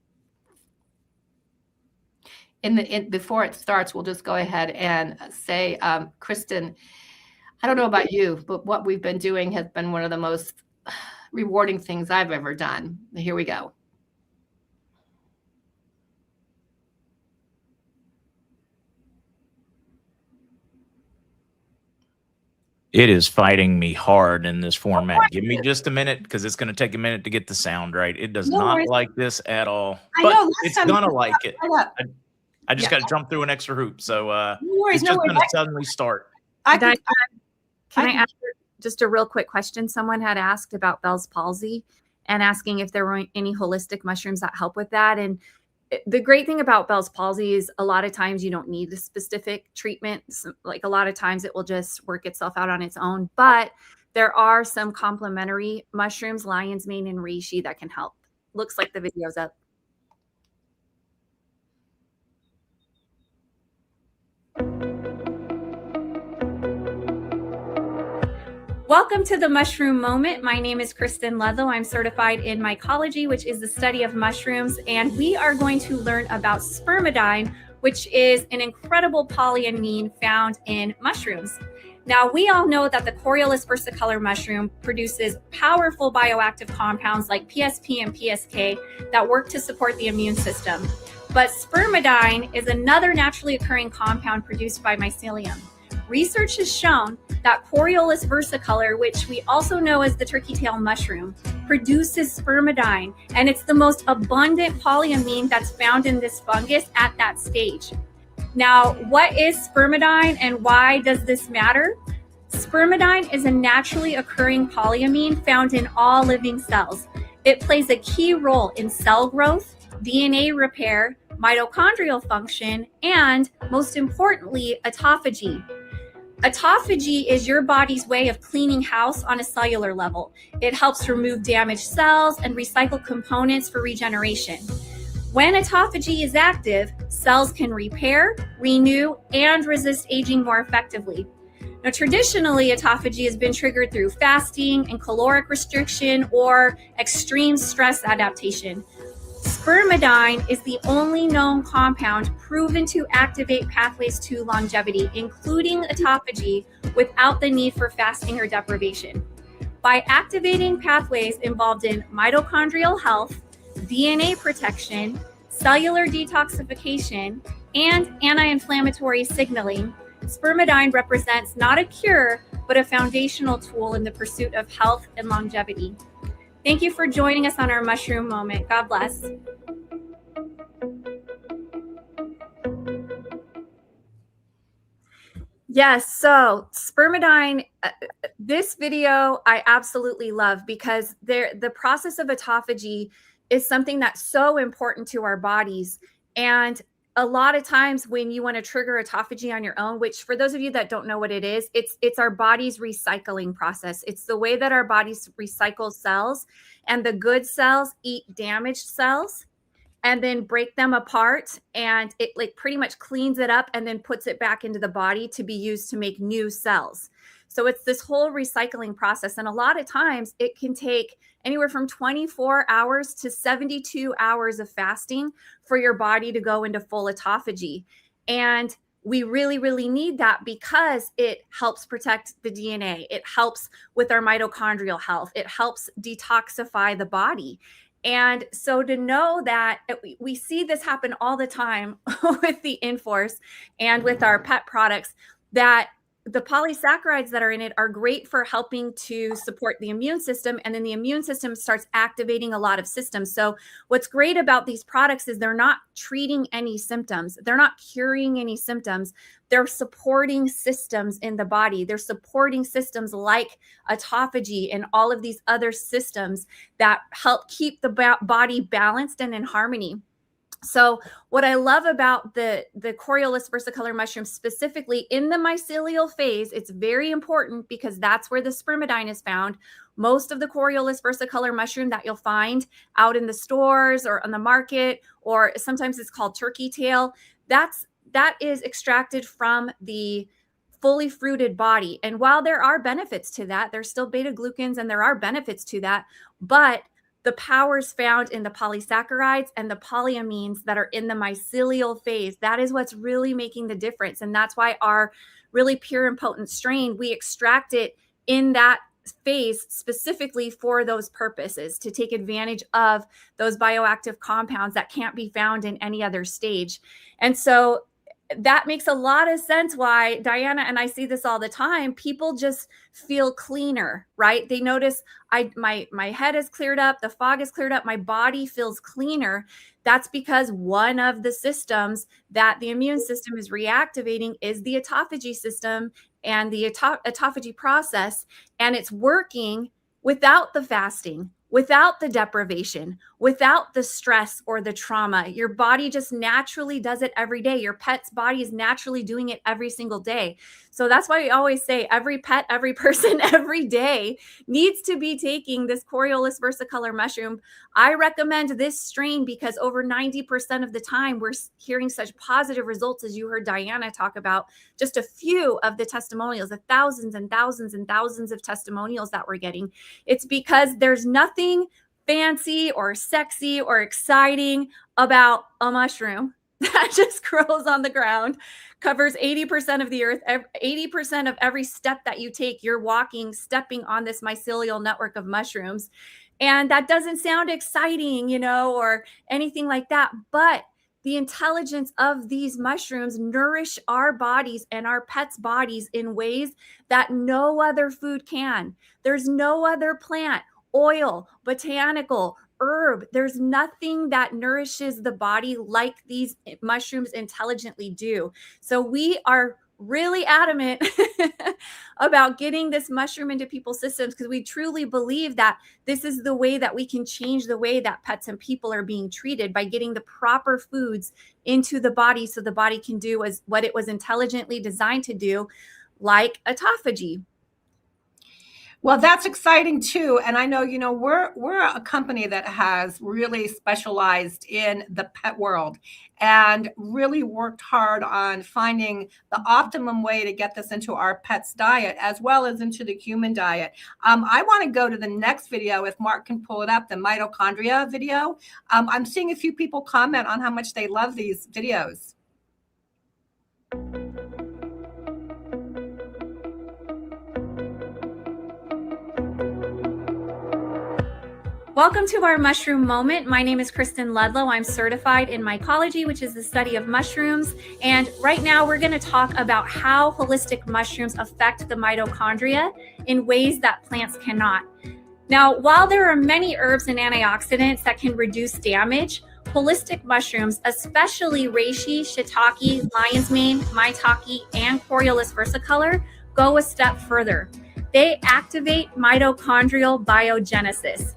Before it starts, we'll just go ahead and say, Kristen, I don't know about you, but what we've been doing has been one of the most rewarding things I've ever done. Here we go. It is fighting me hard in this format. Give me just a minute, because it's going to take a minute to get the sound right. It does not like this at all, but it's going to like it. I just got to jump through an extra hoop. So it's just going to suddenly start. Can I ask just a real quick question? Someone had asked about Bell's palsy and asking if there were any holistic mushrooms that help with that. And the great thing about Bell's palsy is a lot of times you don't need a specific treatment. Like a lot of times it will just work itself out on its own. But there are some complementary mushrooms, lion's mane and reishi, that can help. Looks like the video's up. Welcome to the Mushroom Moment. My name is Kristen Ludlow. I'm certified in mycology, which is the study of mushrooms, and we are going to learn about spermidine, which is an incredible polyamine found in mushrooms. Now, we all know that the Coriolus versicolor mushroom produces powerful bioactive compounds like PSP and PSK that work to support the immune system. But spermidine is another naturally occurring compound produced by mycelium. Research has shown that Coriolus versicolor, which we also know as the turkey tail mushroom, produces spermidine, and it's the most abundant polyamine that's found in this fungus at that stage. Now, what is spermidine and why does this matter? Spermidine is a naturally occurring polyamine found in all living cells. It plays a key role in cell growth, DNA repair, mitochondrial function, and most importantly, autophagy. Autophagy is your body's way of cleaning house on a cellular level. It helps remove damaged cells and recycle components for regeneration. When autophagy is active, cells can repair, renew, and resist aging more effectively. Now, traditionally, autophagy has been triggered through fasting and caloric restriction or extreme stress adaptation. Spermidine is the only known compound proven to activate pathways to longevity, including autophagy, without the need for fasting or deprivation. By activating pathways involved in mitochondrial health, DNA protection, cellular detoxification, and anti-inflammatory signaling, spermidine represents not a cure, but a foundational tool in the pursuit of health and longevity. Thank you for joining us on our Mushroom Moment. God bless. Yes, so spermidine, this video I absolutely love because the process of autophagy is something that's so important to our bodies. And a lot of times when you want to trigger autophagy on your own, which for those of you that don't know what it is, it's our body's recycling process. It's the way that our bodies recycle cells, and the good cells eat damaged cells. and then break them apart, and it like pretty much cleans it up and then puts it back into the body to be used to make new cells. So it's this whole recycling process. And a lot of times it can take anywhere from 24 hours to 72 hours of fasting for your body to go into full autophagy. And we really, really need that because it helps protect the DNA. It helps with our mitochondrial health. It helps detoxify the body. And so to know that we see this happen all the time with the Inforce and with our pet products, that the polysaccharides that are in it are great for helping to support the immune system. And then the immune system starts activating a lot of systems. So what's great about these products is they're not treating any symptoms. They're not curing any symptoms. They're supporting systems in the body. They're supporting systems like autophagy and all of these other systems that help keep the body balanced and in harmony. So what I love about the Coriolis versicolor mushroom, specifically in the mycelial phase, it's very important because that's where the spermidine is found. Most of the Coriolis versicolor mushroom that you'll find out in the stores or on the market, or sometimes it's called turkey tail, that is extracted from the fully fruited body. And while there are benefits to that, there's still beta glucans and there are benefits to that, but the power is found in the polysaccharides and the polyamines that are in the mycelial phase. That is what's really making the difference. And that's why our really pure and potent strain, we extract it in that phase specifically for those purposes, to take advantage of those bioactive compounds that can't be found in any other stage. And so that makes a lot of sense why Diana and I see this all the time. People just feel cleaner, right? They notice my head is cleared up, the fog is cleared up, my body feels cleaner. That's because one of the systems that the immune system is reactivating is the autophagy system and the autophagy process, and it's working without the fasting, without the deprivation, without the stress or the trauma. Your body just naturally does it every day. Your pet's body is naturally doing it every single day. So that's why we always say every pet, every person, every day needs to be taking this Coriolis versicolor mushroom. I recommend this strain because over 90% of the time we're hearing such positive results, as you heard Diana talk about, just a few of the testimonials, the thousands and thousands and thousands of testimonials that we're getting. It's because there's nothing fancy or sexy or exciting about a mushroom that just grows on the ground, covers 80% of the earth, 80% of every step that you take, you're stepping on this mycelial network of mushrooms. And that doesn't sound exciting, or anything like that. But the intelligence of these mushrooms nourish our bodies and our pets' bodies in ways that no other food can. There's no other plant, oil, botanical, herb. There's nothing that nourishes the body like these mushrooms intelligently do. So we are really adamant about getting this mushroom into people's systems because we truly believe that this is the way that we can change the way that pets and people are being treated, by getting the proper foods into the body so the body can do as what it was intelligently designed to do, like autophagy. Well, that's exciting too. And I know, we're a company that has really specialized in the pet world and really worked hard on finding the optimum way to get this into our pet's diet as well as into the human diet. I want to go to the next video, if Mark can pull it up, the mitochondria video. I'm seeing a few people comment on how much they love these videos. Welcome to our mushroom moment. My name is Kristen Ludlow. I'm certified in mycology, which is the study of mushrooms. And right now we're going to talk about how holistic mushrooms affect the mitochondria in ways that plants cannot. Now, while there are many herbs and antioxidants that can reduce damage, holistic mushrooms, especially reishi, shiitake, lion's mane, maitake, and Coriolis versicolor, go a step further. They activate mitochondrial biogenesis.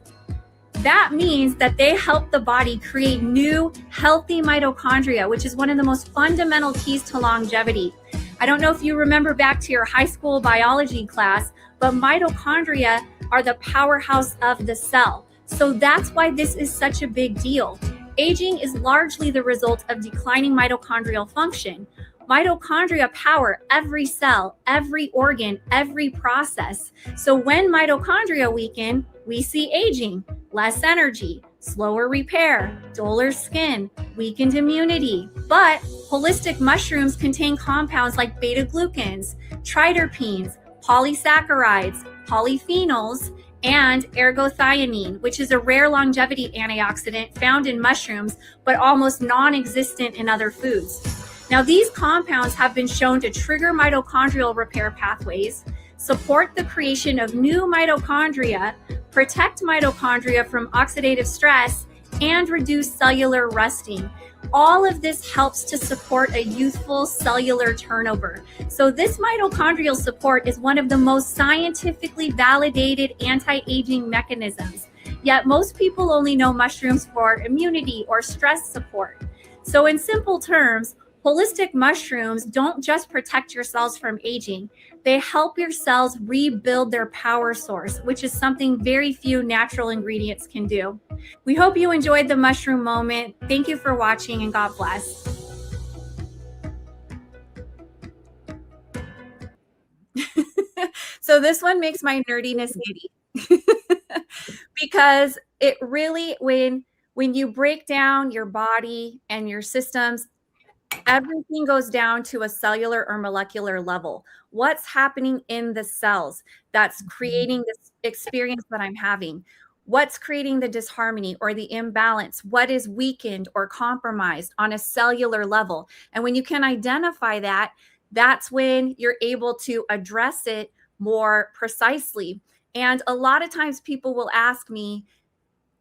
That means that they help the body create new, healthy mitochondria, which is one of the most fundamental keys to longevity. I don't know if you remember back to your high school biology class, but mitochondria are the powerhouse of the cell. So that's why this is such a big deal. Aging is largely the result of declining mitochondrial function. Mitochondria power every cell, every organ, every process. So when mitochondria weaken, we see aging, less energy, slower repair, duller skin, weakened immunity. But holistic mushrooms contain compounds like beta-glucans, triterpenes, polysaccharides, polyphenols, and ergothioneine, which is a rare longevity antioxidant found in mushrooms, but almost non-existent in other foods. Now, these compounds have been shown to trigger mitochondrial repair pathways, support the creation of new mitochondria, protect mitochondria from oxidative stress, and reduce cellular rusting. All of this helps to support a youthful cellular turnover. So this mitochondrial support is one of the most scientifically validated anti-aging mechanisms. Yet most people only know mushrooms for immunity or stress support. So in simple terms, holistic mushrooms don't just protect your cells from aging, they help your cells rebuild their power source, which is something very few natural ingredients can do. We hope you enjoyed the mushroom moment. Thank you for watching, and God bless. So this one makes my nerdiness giddy because it really, when you break down your body and your systems, everything goes down to a cellular or molecular level. What's happening in the cells that's creating this experience that I'm having? What's creating the disharmony or the imbalance? What is weakened or compromised on a cellular level? And when you can identify that, that's when you're able to address it more precisely. And a lot of times people will ask me,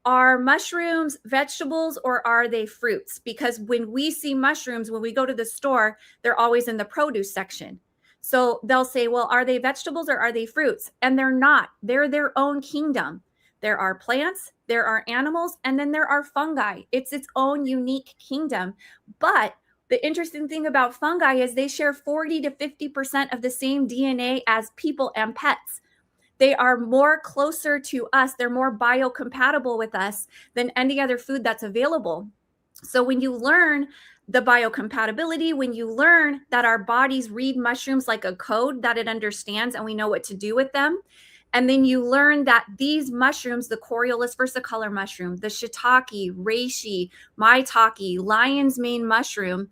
are mushrooms vegetables or are they fruits? Because when we see mushrooms, when we go to the store, they're always in the produce section. So they'll say, well, are they vegetables or are they fruits? And they're not. They're their own kingdom. There are plants, there are animals, and then there are fungi. It's its own unique kingdom. But the interesting thing about fungi is they share 40 to 50% of the same DNA as people and pets. They are more closer to us. They're more biocompatible with us than any other food that's available. So when you learn the biocompatibility, when you learn that our bodies read mushrooms like a code that it understands and we know what to do with them, and then you learn that these mushrooms, the Coriolis versicolor mushroom, the shiitake, reishi, maitake, lion's mane mushroom,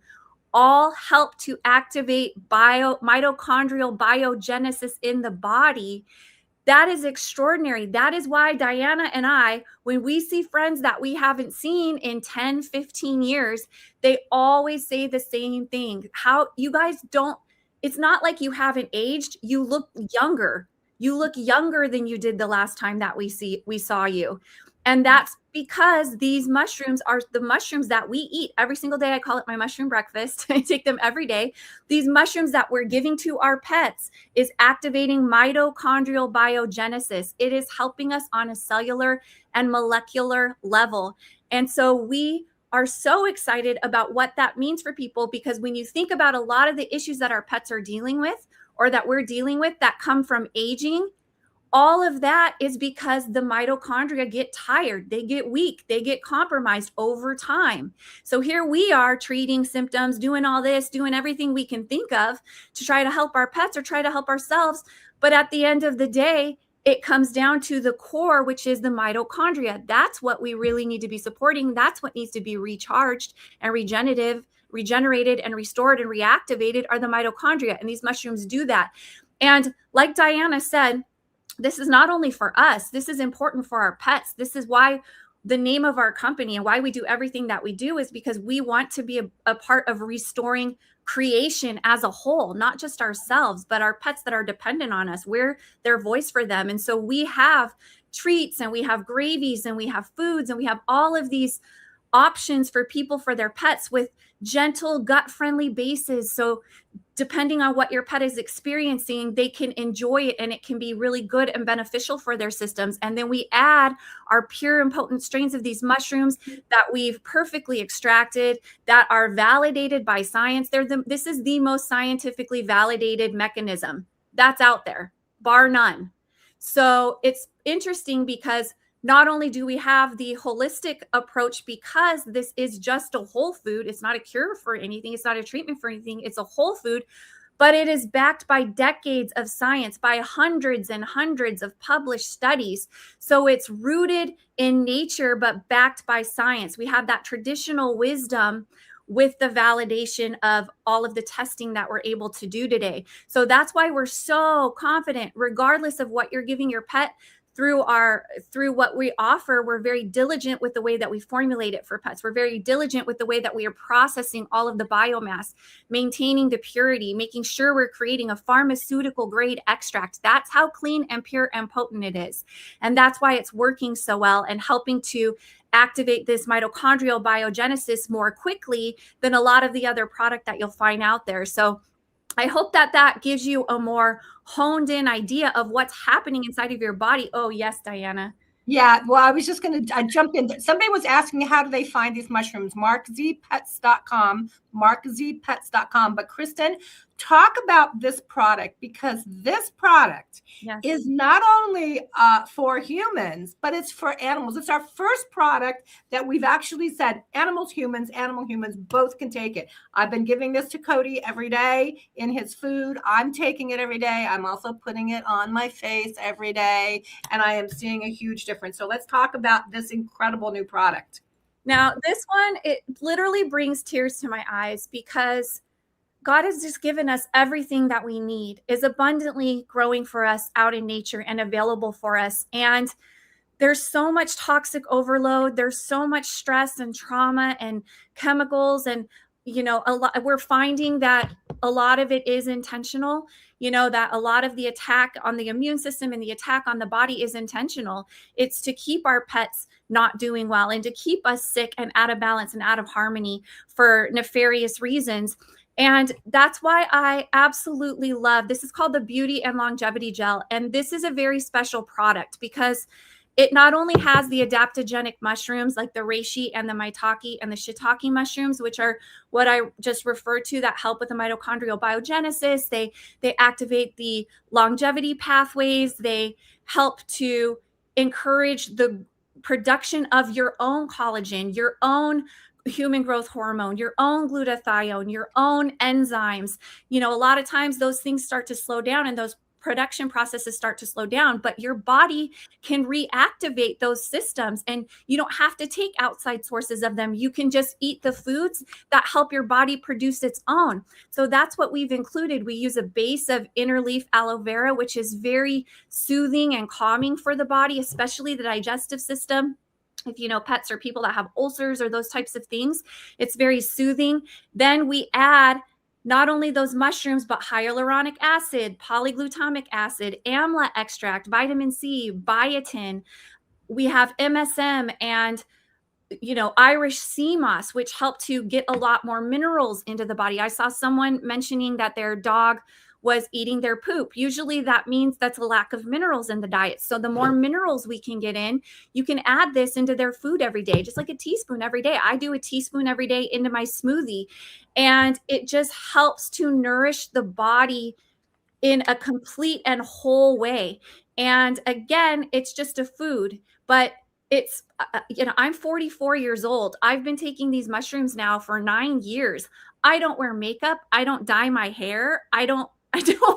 all help to activate mitochondrial biogenesis in the body. That is extraordinary. That is why Diana and I, when we see friends that we haven't seen in 10, 15 years, they always say the same thing. How you guys don't, it's not like you haven't aged. You look younger. You look younger than you did the last time that we saw you. And that's because these mushrooms are the mushrooms that we eat every single day. I call it my mushroom breakfast. I take them every day. These mushrooms that we're giving to our pets is activating mitochondrial biogenesis. It is helping us on a cellular and molecular level. And so we are so excited about what that means for people, because when you think about a lot of the issues that our pets are dealing with or that we're dealing with that come from aging, all of that is because the mitochondria get tired, they get weak, they get compromised over time. So here we are treating symptoms, doing all this, doing everything we can think of to try to help our pets or try to help ourselves. But at the end of the day, it comes down to the core, which is the mitochondria. That's what we really need to be supporting. That's what needs to be recharged and regenerated and restored and reactivated are the mitochondria. And these mushrooms do that. And like Diana said, this is not only for us, this is important for our pets. This is why the name of our company and why we do everything that we do is because we want to be a part of restoring creation as a whole, not just ourselves, but our pets that are dependent on us. We're their voice for them. And so we have treats and we have gravies and we have foods and we have all of these options for people, for their pets, with gentle gut-friendly bases. So depending on what your pet is experiencing, they can enjoy it and it can be really good and beneficial for their systems. And then we add our pure and potent strains of these mushrooms that we've perfectly extracted, that are validated by science. This is the most scientifically validated mechanism that's out there, bar none. So it's interesting because not only do we have the holistic approach, because this is just a whole food, it's not a cure for anything, it's not a treatment for anything, it's a whole food, but it is backed by decades of science, by hundreds and hundreds of published studies. So it's rooted in nature, but backed by science. We have that traditional wisdom with the validation of all of the testing that we're able to do today. So that's why we're so confident, regardless of what you're giving your pet. Through what we offer, we're very diligent with the way that we formulate it for pets. We're very diligent with the way that we are processing all of the biomass, maintaining the purity, making sure we're creating a pharmaceutical grade extract. That's how clean and pure and potent it is. And that's why it's working so well and helping to activate this mitochondrial biogenesis more quickly than a lot of the other product that you'll find out there. So I hope that that gives you a more honed in idea of what's happening inside of your body. Oh, yes, Diana. Yeah, well, I jumped in. Somebody was asking me, how do they find these mushrooms? MarkZpets.com, MarkZpets.com. But Kristen, talk about this product, because this product is not only for humans, but it's for animals. It's our first product that we've actually said animal humans both can take it. I've been giving this to Cody every day in his food. I'm taking it every day. I'm also putting it on my face every day, and I am seeing a huge difference. So let's talk about this incredible new product. Now, this one, it literally brings tears to my eyes, because God has just given us everything that we need, is abundantly growing for us out in nature and available for us. And there's so much toxic overload. There's so much stress and trauma and chemicals. And, we're finding that a lot of it is intentional, that a lot of the attack on the immune system and the attack on the body is intentional. It's to keep our pets not doing well and to keep us sick and out of balance and out of harmony for nefarious reasons. And that's why I absolutely love, this is called the Beauty and Longevity Gel. And this is a very special product, because it not only has the adaptogenic mushrooms like the reishi and the maitake and the shiitake mushrooms, which are what I just referred to, that help with the mitochondrial biogenesis. They activate the longevity pathways. They help to encourage the production of your own collagen, your own human growth hormone, your own glutathione, your own enzymes. A lot of times those things start to slow down and those production processes start to slow down, but your body can reactivate those systems, and you don't have to take outside sources of them. You can just eat the foods that help your body produce its own. So that's what we've included. We use a base of interleaf aloe vera, which is very soothing and calming for the body, especially the digestive system. If pets or people that have ulcers or those types of things, it's very soothing. Then we add not only those mushrooms, but hyaluronic acid, polyglutamic acid, amla extract, vitamin C, biotin. We have MSM and, Irish sea moss, which help to get a lot more minerals into the body. I saw someone mentioning that their dog was eating their poop. Usually that means that's a lack of minerals in the diet. So the more minerals we can get in, you can add this into their food every day, just like a teaspoon every day. I do a teaspoon every day into my smoothie, and it just helps to nourish the body in a complete and whole way. And again, it's just a food, but it's, I'm 44 years old. I've been taking these mushrooms now for 9 years. I don't wear makeup. I don't dye my hair. I don't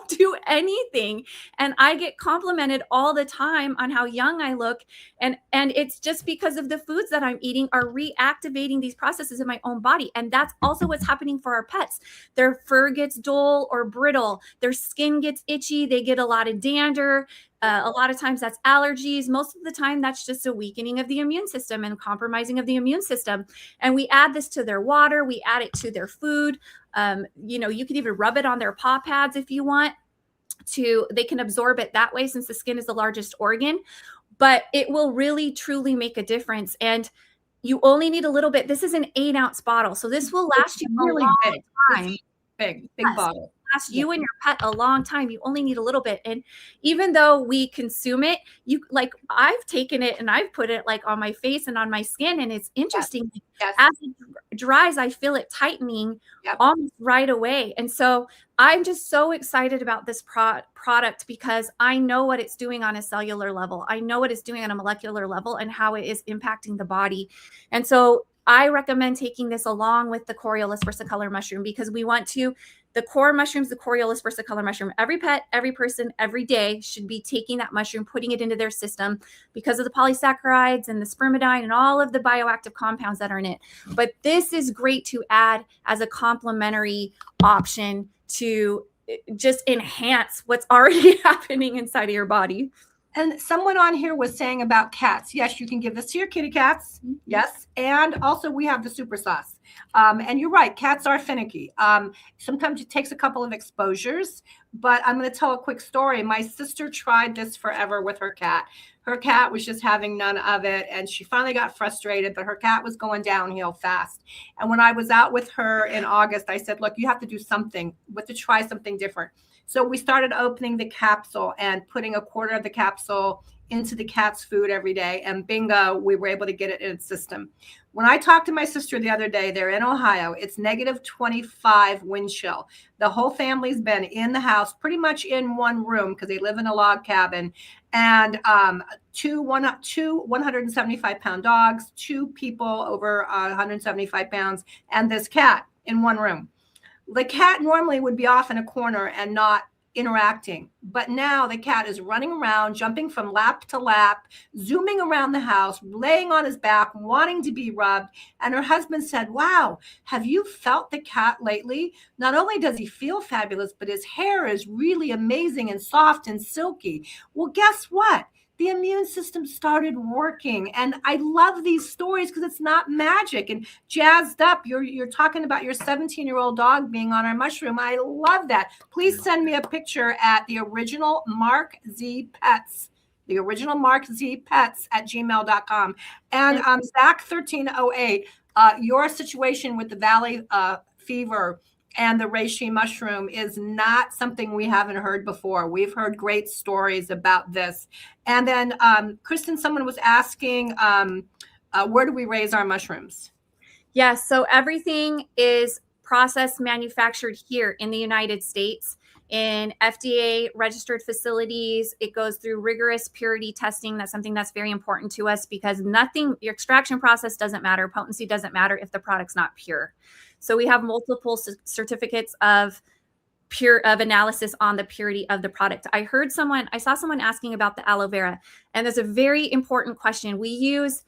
do anything. And I get complimented all the time on how young I look. And it's just because of the foods that I'm eating are reactivating these processes in my own body. And that's also what's happening for our pets. Their fur gets dull or brittle. Their skin gets itchy. They get a lot of dander. A lot of times that's allergies. Most of the time that's just a weakening of the immune system and compromising of the immune system. And we add this to their water. We add it to their food. You can even rub it on their paw pads if you want to. They can absorb it that way, since the skin is the largest organ. But it will really, truly make a difference. And you only need a little bit. This is an 8-ounce bottle. So this will last you a long time. Big Yes. bottle. last you and your pet a long time. You only need a little bit. And even though we consume it, I've taken it and I've put it like on my face and on my skin. And it's interesting. Yes. As it dries, I feel it tightening almost right away. And so I'm just so excited about this product because I know what it's doing on a cellular level. I know what it's doing on a molecular level and how it is impacting the body. And so I recommend taking this along with the Coriolis versicolor mushroom because we want to, the core mushrooms, the Coriolis versicolor mushroom, every pet, every person, every day should be taking that mushroom, putting it into their system because of the polysaccharides and the spermidine and all of the bioactive compounds that are in it. But this is great to add as a complementary option to just enhance what's already happening inside of your body. And someone on here was saying about cats. Yes, you can give this to your kitty cats. Yes. And also we have the super sauce. And you're right. Cats are finicky. Sometimes it takes a couple of exposures, but I'm going to tell a quick story. My sister tried this forever with her cat. Her cat was just having none of it. And she finally got frustrated, but her cat was going downhill fast. And when I was out with her in August, I said, look, you have to do something. We have to try something different. So we started opening the capsule and putting a quarter of the capsule into the cat's food every day. And bingo, we were able to get it in its system. When I talked to my sister the other day, they're in Ohio, it's -25 wind chill. The whole family's been in the house, pretty much in one room because they live in a log cabin. And two 175-pound dogs, 2 people over 175 pounds, and this cat in one room. The cat normally would be off in a corner and not interacting. But now the cat is running around, jumping from lap to lap, zooming around the house, laying on his back, wanting to be rubbed. And her husband said, wow, have you felt the cat lately? Not only does he feel fabulous, but his hair is really amazing and soft and silky. Well, guess what? The immune system started working. And I love these stories because it's not magic and jazzed up. You're talking about your 17-year-old dog being on our mushroom. I love that. Please send me a picture at the original MarkZ Pets. The original MarkZ Pets at gmail.com. And Zach 1308, your situation with the valley fever and the reishi mushroom is not something we haven't heard before. We've heard great stories about this. And then, Kristen, someone was asking, where do we raise our mushrooms? Yes, so everything is processed, manufactured here in the United States in FDA registered facilities. It goes through rigorous purity testing. That's something that's very important to us because your extraction process doesn't matter. Potency doesn't matter if the product's not pure. So we have multiple certificates of analysis on the purity of the product. I saw someone asking about the aloe vera, and there's a very important question. We use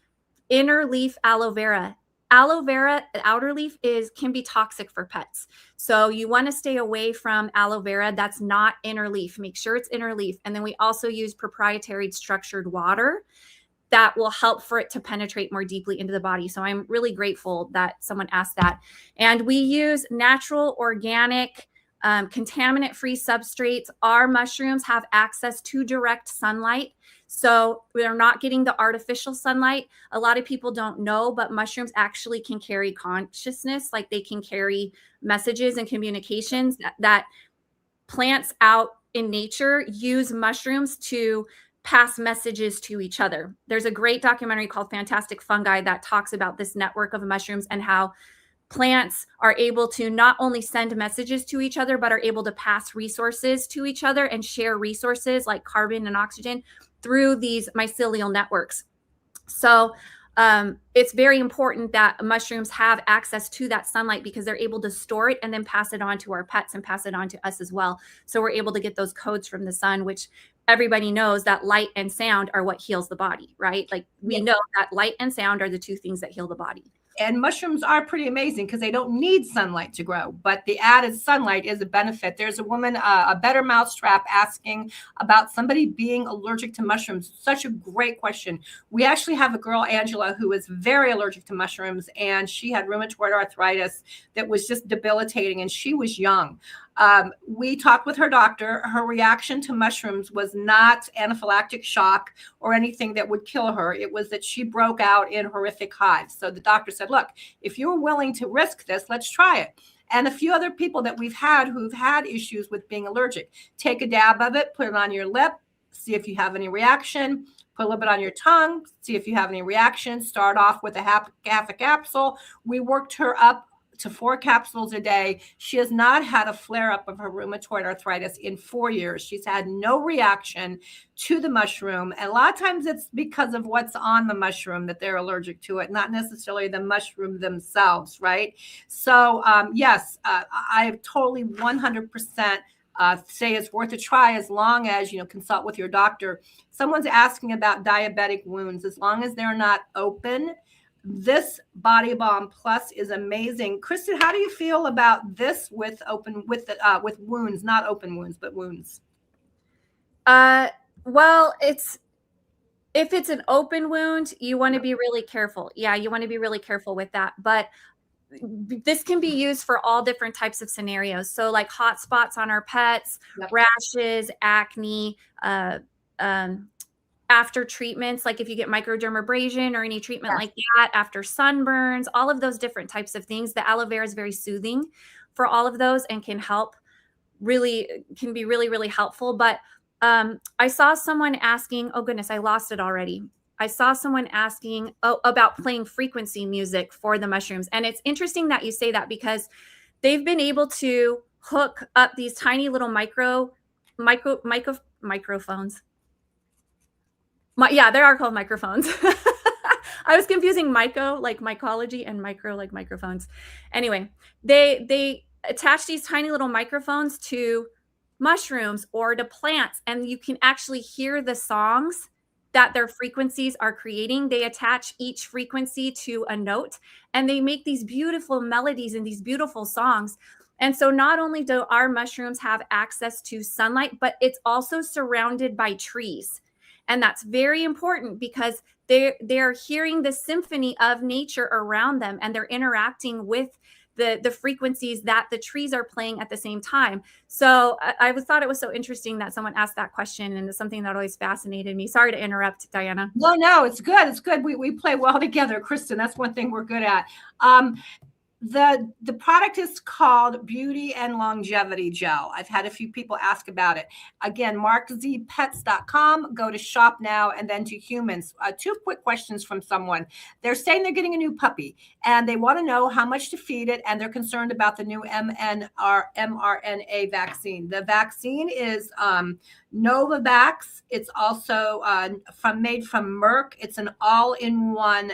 inner leaf aloe vera. Aloe vera, outer leaf can be toxic for pets. So you want to stay away from aloe vera that's not inner leaf. Make sure it's inner leaf. And then we also use proprietary structured water that will help for it to penetrate more deeply into the body. So I'm really grateful that someone asked that. And we use natural, organic, contaminant-free substrates. Our mushrooms have access to direct sunlight. So we're not getting the artificial sunlight. A lot of people don't know, but mushrooms actually can carry consciousness, like they can carry messages and communications that plants out in nature use mushrooms to pass messages to each other. There's a great documentary called Fantastic Fungi that talks about this network of mushrooms and how plants are able to not only send messages to each other, but are able to pass resources to each other and share resources like carbon and oxygen through these mycelial networks. So it's very important that mushrooms have access to that sunlight because they're able to store it and then pass it on to our pets and pass it on to us as well. So we're able to get those codes from the sun, which everybody knows that light and sound are what heals the body, right? Like we know that light and sound are the 2 things that heal the body. And mushrooms are pretty amazing because they don't need sunlight to grow, but the added sunlight is a benefit. There's a woman, a Better Mousetrap, asking about somebody being allergic to mushrooms. Such a great question. We actually have a girl, Angela, who is very allergic to mushrooms, and she had rheumatoid arthritis that was just debilitating, and she was young. We talked with her doctor. Her reaction to mushrooms was not anaphylactic shock or anything that would kill her. It was that she broke out in horrific hives. So the doctor said, look, if you're willing to risk this, let's try it. and a few other people that we've had who've had issues with being allergic. Take a dab of it, put it on your lip, see if you have any reaction. Put a little bit on your tongue, see if you have any reaction. Start off with half a capsule. We worked her up to 4 capsules a day. She has not had a flare up of her rheumatoid arthritis in 4 years. She's had no reaction to the mushroom. And a lot of times it's because of what's on the mushroom that they're allergic to it, not necessarily the mushroom themselves, right? So yes, I totally 100% say it's worth a try, as long as, consult with your doctor. Someone's asking about diabetic wounds. As long as they're not open, this Body Balm Plus is amazing. Kristen, how do you feel about this with wounds, not open wounds, but wounds? Well, if it's an open wound, you want to be really careful. Yeah, you want to be really careful with that. But this can be used for all different types of scenarios. So like hot spots on our pets, Yep. rashes, acne, after treatments, like if you get microdermabrasion or any treatment like that, after sunburns, all of those different types of things. The aloe vera is very soothing for all of those and can be really, really helpful. But I saw someone asking, oh goodness, I lost it already. I saw someone asking about playing frequency music for the mushrooms. And it's interesting that you say that, because they've been able to hook up these tiny little microphones. Yeah, they are called microphones. I was confusing myco, like mycology, and micro, like microphones. Anyway, they attach these tiny little microphones to mushrooms or to plants, and you can actually hear the songs that their frequencies are creating. They attach each frequency to a note, and they make these beautiful melodies and these beautiful songs. And so not only do our mushrooms have access to sunlight, but it's also surrounded by trees. And that's very important, because they're hearing the symphony of nature around them, and they're interacting with the frequencies that the trees are playing at the same time. So I thought it was so interesting that someone asked that question, and it's something that always fascinated me. Sorry to interrupt, Diana. No, it's good. It's good. We play well together, Kristen. That's one thing we're good at. The product is called Beauty and Longevity Gel. I've had a few people ask about it. Again, MarkZPets.com. Go to shop now, and then to humans. 2 quick questions from someone. They're saying they're getting a new puppy, and they want to know how much to feed it, and they're concerned about the new mRNA vaccine. The vaccine is Novavax. It's also made from Merck. It's an all-in-one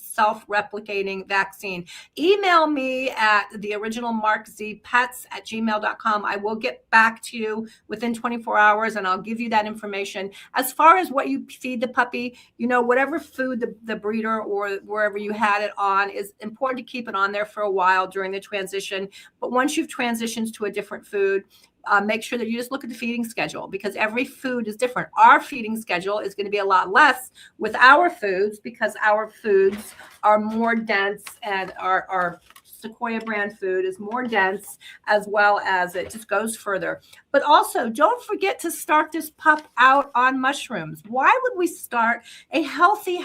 self-replicating vaccine. Email me at the original MarkZPets@gmail.com. I will get back to you within 24 hours, and I'll give you that information. As far as what you feed the puppy, whatever food the breeder or wherever you had it on, is important to keep it on there for a while during the transition. But once you've transitioned to a different food, make sure that you just look at the feeding schedule, because every food is different. Our feeding schedule is going to be a lot less with our foods, because our foods are more dense, and our Sequoia brand food is more dense, as well as it just goes further. But also, don't forget to start this pup out on mushrooms. Why would we start a healthy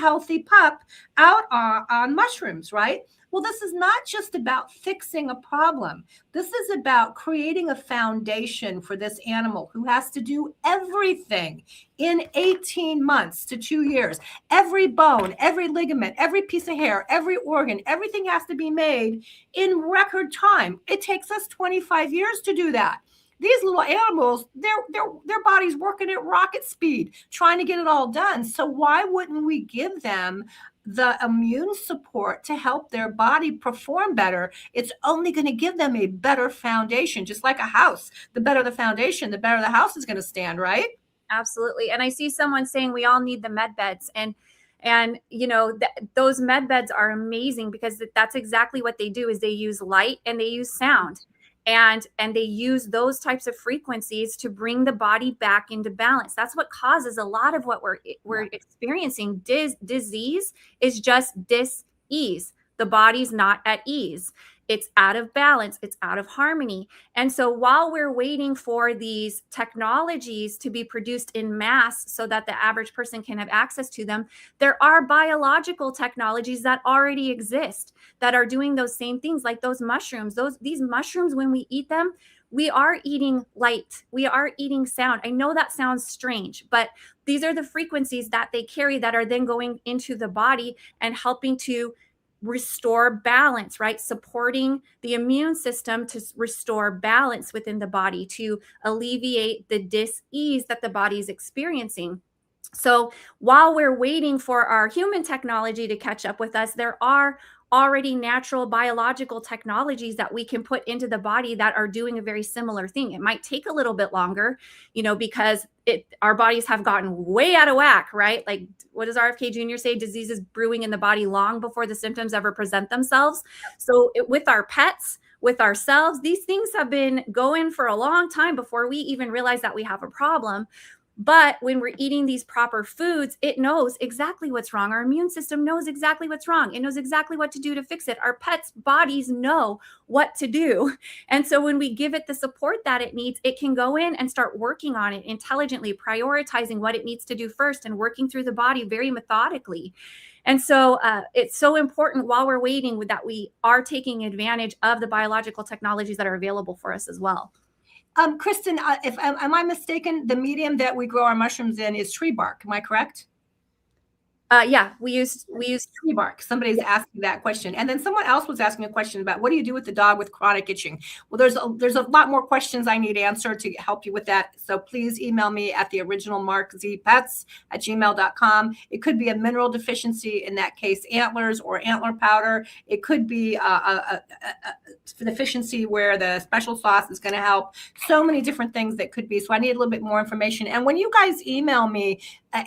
pup out on mushrooms, right? Well, this is not just about fixing a problem. This is about creating a foundation for this animal who has to do everything in 18 months to 2 years. Every bone, every ligament, every piece of hair, every organ, everything has to be made in record time. It takes us 25 years to do that. These little animals, their body's working at rocket speed, trying to get it all done. So why wouldn't we give them the immune support to help their body perform better? It's only going to give them a better foundation, just like a house. The better the foundation, the better the house is going to stand, right? Absolutely. And I see someone saying we all need the med beds, and those med beds are amazing, because that's exactly what they do. Is they use light and they use sound. And they use those types of frequencies to bring the body back into balance. That's what causes a lot of what we're experiencing. Disease is just dis-ease. The body's not at ease. it's out of balance, it's out of harmony. And so while we're waiting for these technologies to be produced in mass so that the average person can have access to them, there are biological technologies that already exist that are doing those same things, like those mushrooms. These mushrooms, when we eat them, we are eating light, we are eating sound. I know that sounds strange, but these are the frequencies that they carry that are then going into the body and helping to restore balance, right? Supporting the immune system to restore balance within the body, to alleviate the dis-ease that the body is experiencing. So while we're waiting for our human technology to catch up with us, there are already natural biological technologies that we can put into the body that are doing a very similar thing. It might take a little bit longer, because our bodies have gotten way out of whack, right? Like, what does RFK Jr. say? Disease is brewing in the body long before the symptoms ever present themselves. So with our pets, with ourselves, these things have been going for a long time before we even realize that we have a problem. But when we're eating these proper foods, it knows exactly what's wrong. Our immune system knows exactly what's wrong. It knows exactly what to do to fix it. Our pets' bodies know what to do. And so when we give it the support that it needs, it can go in and start working on it intelligently, prioritizing what it needs to do first and working through the body very methodically. And so it's so important while we're waiting that we are taking advantage of the biological technologies that are available for us as well. Kristen, am I mistaken? The medium that we grow our mushrooms in is tree bark. Am I correct? Yeah, we use tree bark. Somebody's asking that question, and then someone else was asking a question about what do you do with the dog with chronic itching. Well, there's a lot more questions I need answered to help you with that. So please email me at the original markzpets@gmail.com. It could be a mineral deficiency, in that case, antlers or antler powder. It could be a deficiency where the special sauce is going to help. So many different things that could be. So I need a little bit more information. And when you guys email me,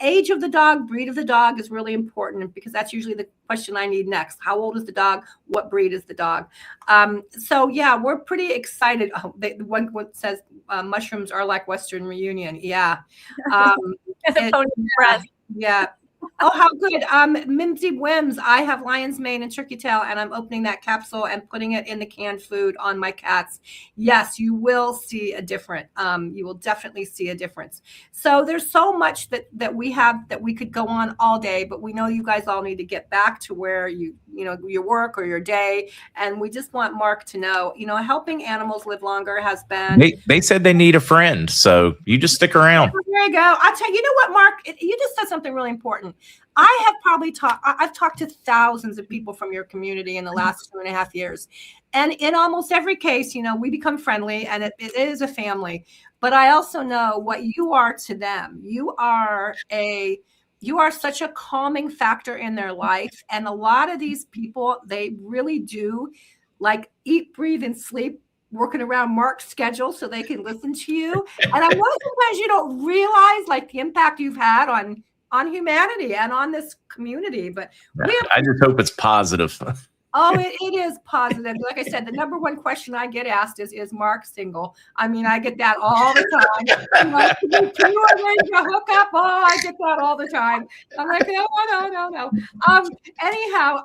age of the dog, breed of the dog is really important, because that's usually the question I need next. How old is the dog? What breed is the dog? So yeah, we're pretty excited. Oh, the one says mushrooms are like Western Reunion. Yeah. Yeah. Oh, how good. Mimsy Wims, I have lion's mane and turkey tail, and I'm opening that capsule and putting it in the canned food on my cats. Yes, you will see a difference. You will definitely see a difference. So there's so much that we have that we could go on all day, but we know you guys all need to get back to where your work or your day. And we just want Mark to know, helping animals live longer has been. They said they need a friend, so you just stick around. There you go. I'll tell you, what, Mark, you just said something really important. I've talked to thousands of people from your community in the last 2.5 years. And in almost every case, we become friendly, and it is a family. But I also know what you are to them. You are such a calming factor in their life. And a lot of these people, they really do like eat, breathe, and sleep working around Mark's schedule so they can listen to you. And I know sometimes you don't realize like the impact you've had on humanity and on this community, but I just hope it's positive. Oh, it is positive. Like I said, the number one question I get asked is Mark single? I mean, I get that all the time. I'm like, you are ready to hook up? Oh, I get that all the time. I'm like, no. Anyhow,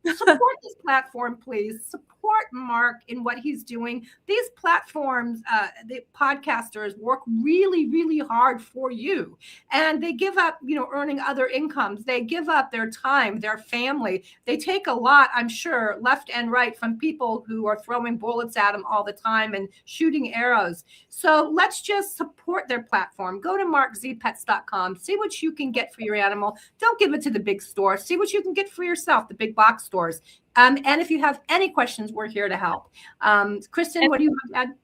support this platform, please. Support Mark in what he's doing. These platforms, the podcasters work really, really hard for you. And they give up, earning other incomes. They give up their time, their family. They take a lot, I'm sure, left and right from people who are throwing bullets at them all the time and shooting arrows. So let's just support their platform. Go to markzpets.com. See what you can get for your animal. Don't give it to the big store. See what you can get for yourself, the big box stores. And if you have any questions, we're here to help. Kristen, what do you want to add?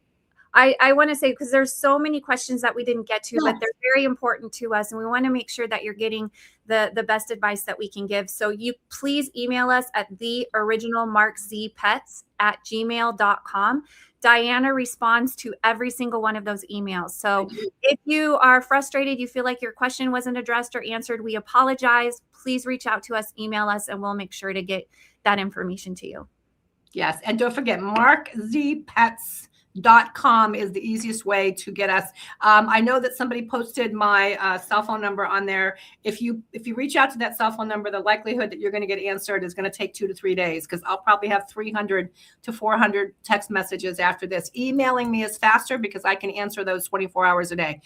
I want to say, because there's so many questions that we didn't get to, but they're very important to us. And we want to make sure that you're getting the best advice that we can give. So you please email us at theoriginalmarkzpets@gmail.com. Diana responds to every single one of those emails. So if you are frustrated, you feel like your question wasn't addressed or answered, we apologize. Please reach out to us, email us, and we'll make sure to get that information to you. Yes. And don't forget, markzpets.com. com is the easiest way to get us. I know that somebody posted my cell phone number on there. If you reach out to that cell phone number, the likelihood that you're going to get answered is going to take 2 to 3 days, because I'll probably have 300 to 400 text messages after this. Emailing me is faster because I can answer those 24 hours a day.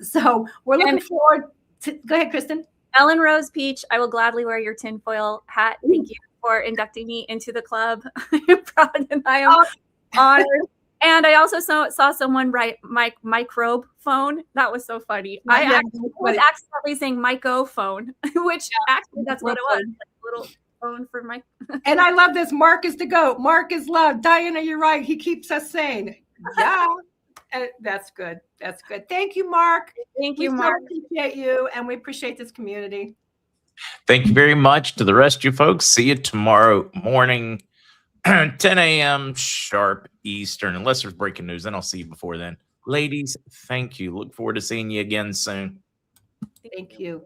So we're looking forward to. Go ahead, Kristen. Ellen Rose Peach, I will gladly wear your tinfoil hat. Thank you for inducting me into the club. I'm proud and I am honored. And I also saw someone write microbe phone. That was so funny. I was accidentally saying microphone, which actually that's what it was. Like a little phone for my. And I love this. Mark is the GOAT. Mark is love. Diana, you're right. He keeps us sane. Yeah. That's good. That's good. Thank you, Mark. Thank you, Mark. We appreciate you, and we appreciate this community. Thank you very much to the rest of you folks. See you tomorrow morning, 10 a.m. sharp Eastern, unless there's breaking news. Then I'll see you before then. Ladies, thank you. Look forward to seeing you again soon. Thank you.